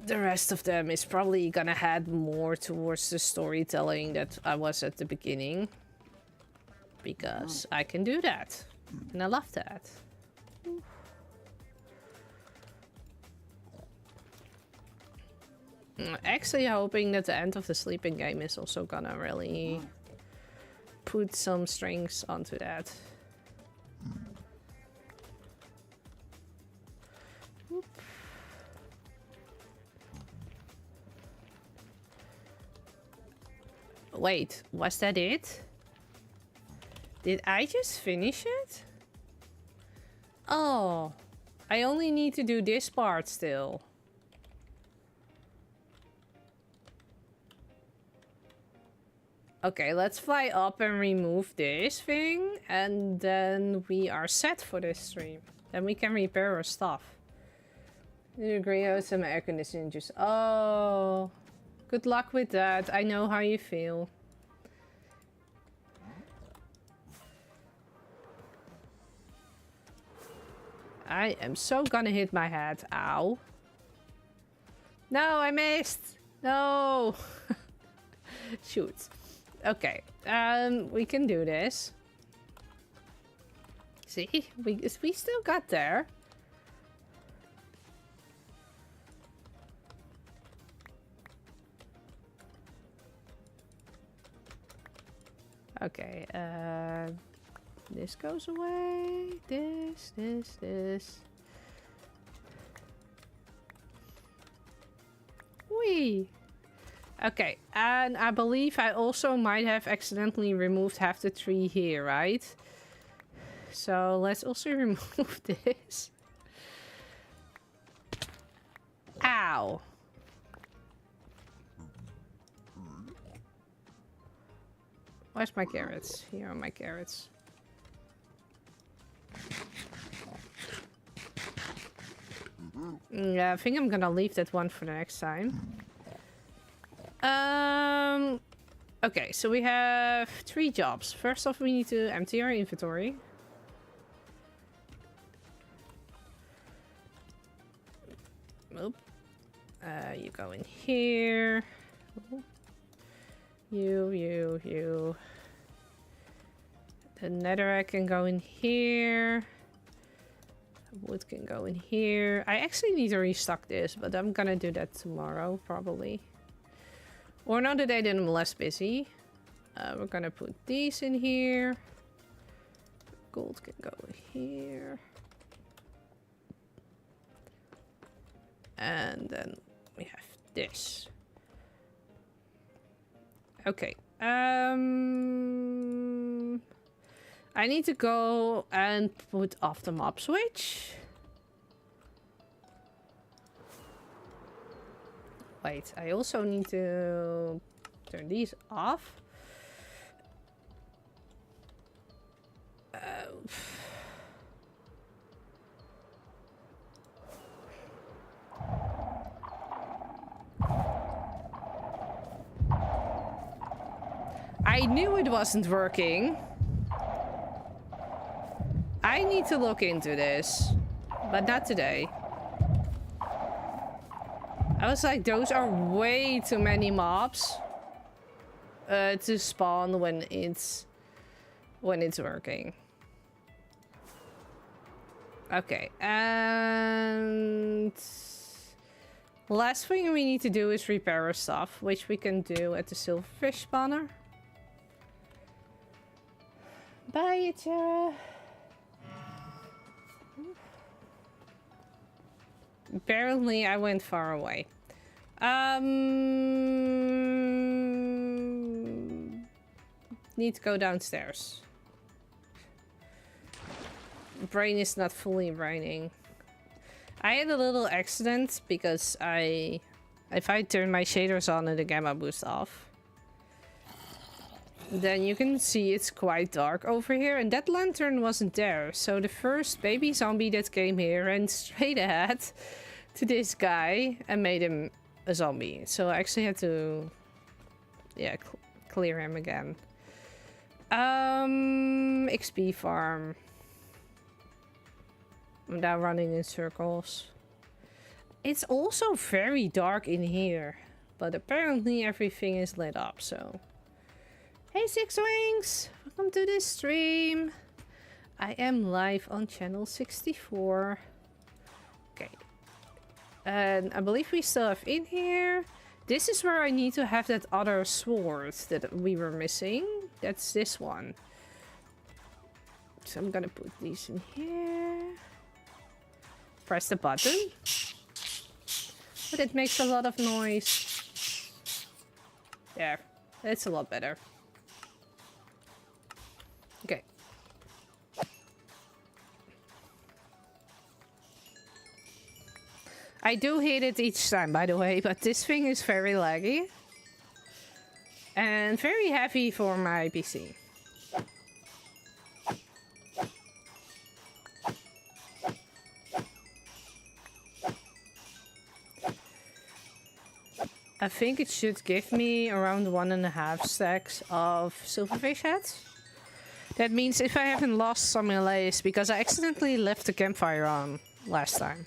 the rest of them is probably gonna head more towards the storytelling that I was at the beginning. Because I can do that. And I love that. I'm actually hoping that the end of the sleeping game is also gonna really put some strings onto that. Wait, was that it? Did I just finish it? Oh, I only need to do this part still. Okay, let's fly up and remove this thing, and then we are set for this stream. Then we can repair our stuff. You agree with some air conditioning just... Oh, good luck with that. I know how you feel. I am so gonna hit my head. Ow. No, I missed. No. Shoot. Okay. We can do this. See? We still got there. Okay. This goes away. This. Whee! Okay, and I believe I also might have accidentally removed half the tree here, right? So let's also remove this. Ow! Where's my carrots? Here are my carrots. Yeah, I think I'm gonna leave that one for the next time. Okay, so we have 3 jobs. First off, we need to empty our inventory. Nope. You go in here. You. The netherrack can go in here. Wood can go in here. I actually need to restock this, but I'm gonna do that tomorrow, probably. Or another day that I'm less busy. We're gonna put these in here. Gold can go in here. And then we have this. Okay. I need to go and put off the mob switch. Wait, I also need to turn these off. I knew it wasn't working. I need to look into this, but not today. I was like, those are way too many mobs to spawn when it's working. Okay, and last thing we need to do is repair our stuff, which we can do at the silverfish spawner. Bye, Tara. Apparently, I went far away. Need to go downstairs. Brain is not fully braining. I had a little accident because if I turn my shaders on and the gamma boost off, then you can see it's quite dark over here, and that lantern wasn't there. So the first baby zombie that came here ran straight ahead to this guy and made him a zombie. So I actually had to, yeah, clear him again. XP farm. I'm now running in circles. It's also very dark in here, but apparently everything is lit up, so... Hey Six Wings! Welcome to this stream! I am live on channel 64. Okay. And I believe we still have in here. This is where I need to have that other sword that we were missing. That's this one. So I'm gonna put these in here. Press the button. But it makes a lot of noise. There. It's a lot better. Okay. I do hit it each time, by the way, but this thing is very laggy. And very heavy for my PC. I think it should give me around 1.5 stacks of silverfish heads. That means if I haven't lost some LAs, because I accidentally left the campfire on last time.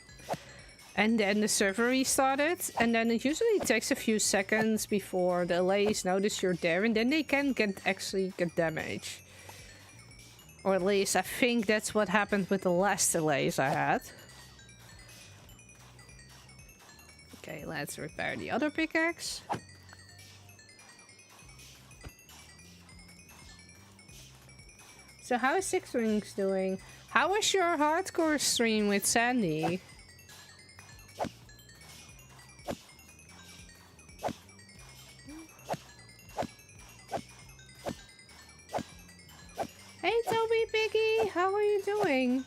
And then the server restarted, and then it usually takes a few seconds before the LAs notice you're there, and then they can actually get damage. Or at least I think that's what happened with the last LAs I had. Okay, let's repair the other pickaxe. So how is Six Wings doing? How was your hardcore stream with Sandy? Hey Toby Piggy, how are you doing?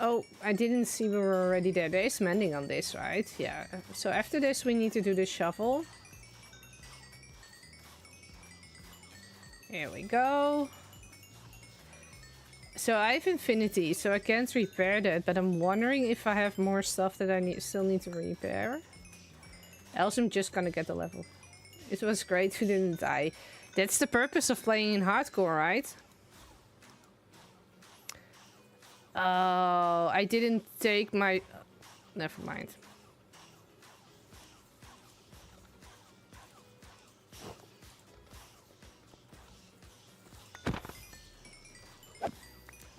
Oh, I didn't see we were already there. There is mending on this, right? Yeah. So after this we need to do the shovel. Here we go. So I have infinity, so I can't repair that, but I'm wondering if I have more stuff that I still need to repair. Else I'm just gonna get the level. It was great who didn't die. That's the purpose of playing in hardcore, right? Oh, I didn't take my... never mind.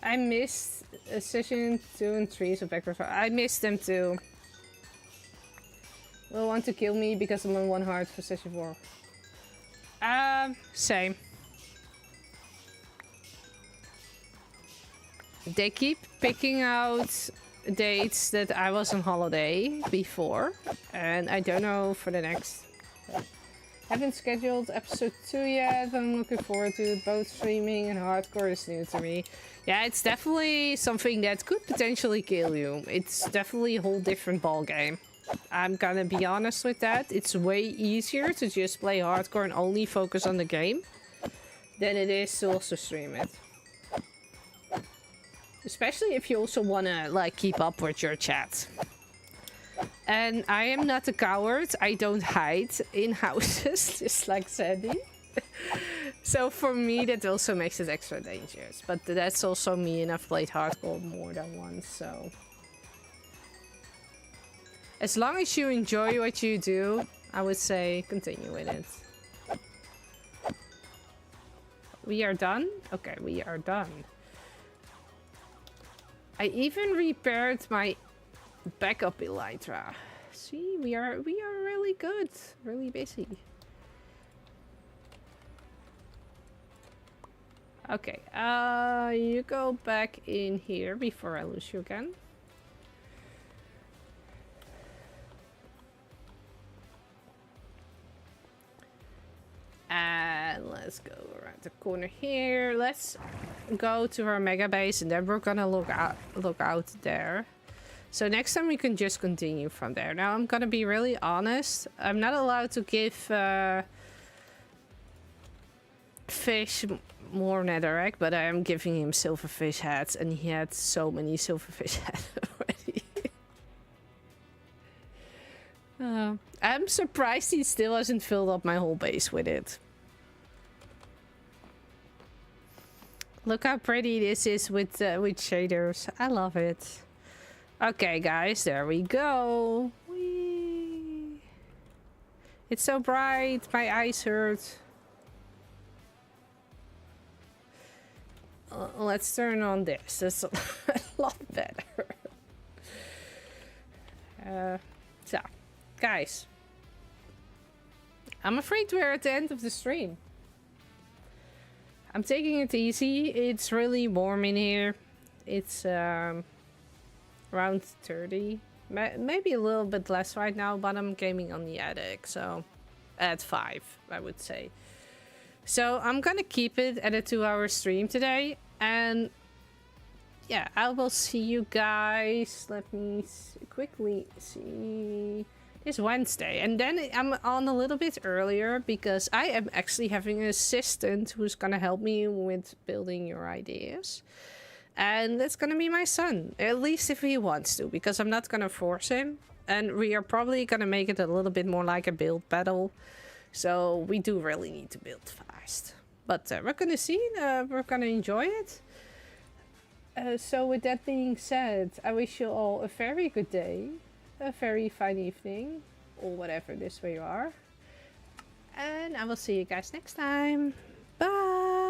I missed session 2 and 3 of Backwards. I missed them too. Will want to kill me because I'm on 1 heart for session 4. Same. They keep picking out dates that I was on holiday before, and I don't know for the next. Haven't scheduled episode 2 yet, but I'm looking forward to it. Both streaming and hardcore is new to me. Yeah, it's definitely something that could potentially kill you. It's definitely a whole different ball game. I'm gonna be honest with that. It's way easier to just play hardcore and only focus on the game than it is to also stream it. Especially if you also wanna like keep up with your chat. And I am not a coward. I don't hide in houses, just like Sandy. So for me, that also makes it extra dangerous. But that's also me, and I've played hardcore more than once, so... As long as you enjoy what you do, I would say continue with it. We are done? Okay, we are done. I even repaired my backup elytra. See, we are really good, really busy. Okay, you go back in here before I lose you again. And let's go around the corner here. Let's go to our mega base, and then we're gonna look out there. So next time we can just continue from there. Now I'm gonna be really honest. I'm not allowed to give fish more netherrack, but I am giving him silverfish heads, and he had so many silverfish heads already. I'm surprised he still hasn't filled up my whole base with it. Look how pretty this is with shaders. I love it. Okay, guys, there we go. Whee! It's so bright, my eyes hurt. Let's turn on this. It's a lot better. So, guys, I'm afraid we're at the end of the stream. I'm taking it easy. It's really warm in here. It's around 30. Maybe a little bit less right now, but I'm gaming on the attic, so at 5, I would say. So I'm gonna keep it at a 2-hour stream today, and yeah, I will see you guys. Let me quickly see. It's Wednesday, and then I'm on a little bit earlier because I am actually having an assistant who's gonna help me with building your ideas. And that's gonna be my son, at least if he wants to, because I'm not gonna force him. And we are probably gonna make it a little bit more like a build battle. So we do really need to build fast. But we're gonna see, we're gonna enjoy it. So with that being said, I wish you all a very good day, a very fine evening, or whatever it is where you are. And I will see you guys next time. Bye!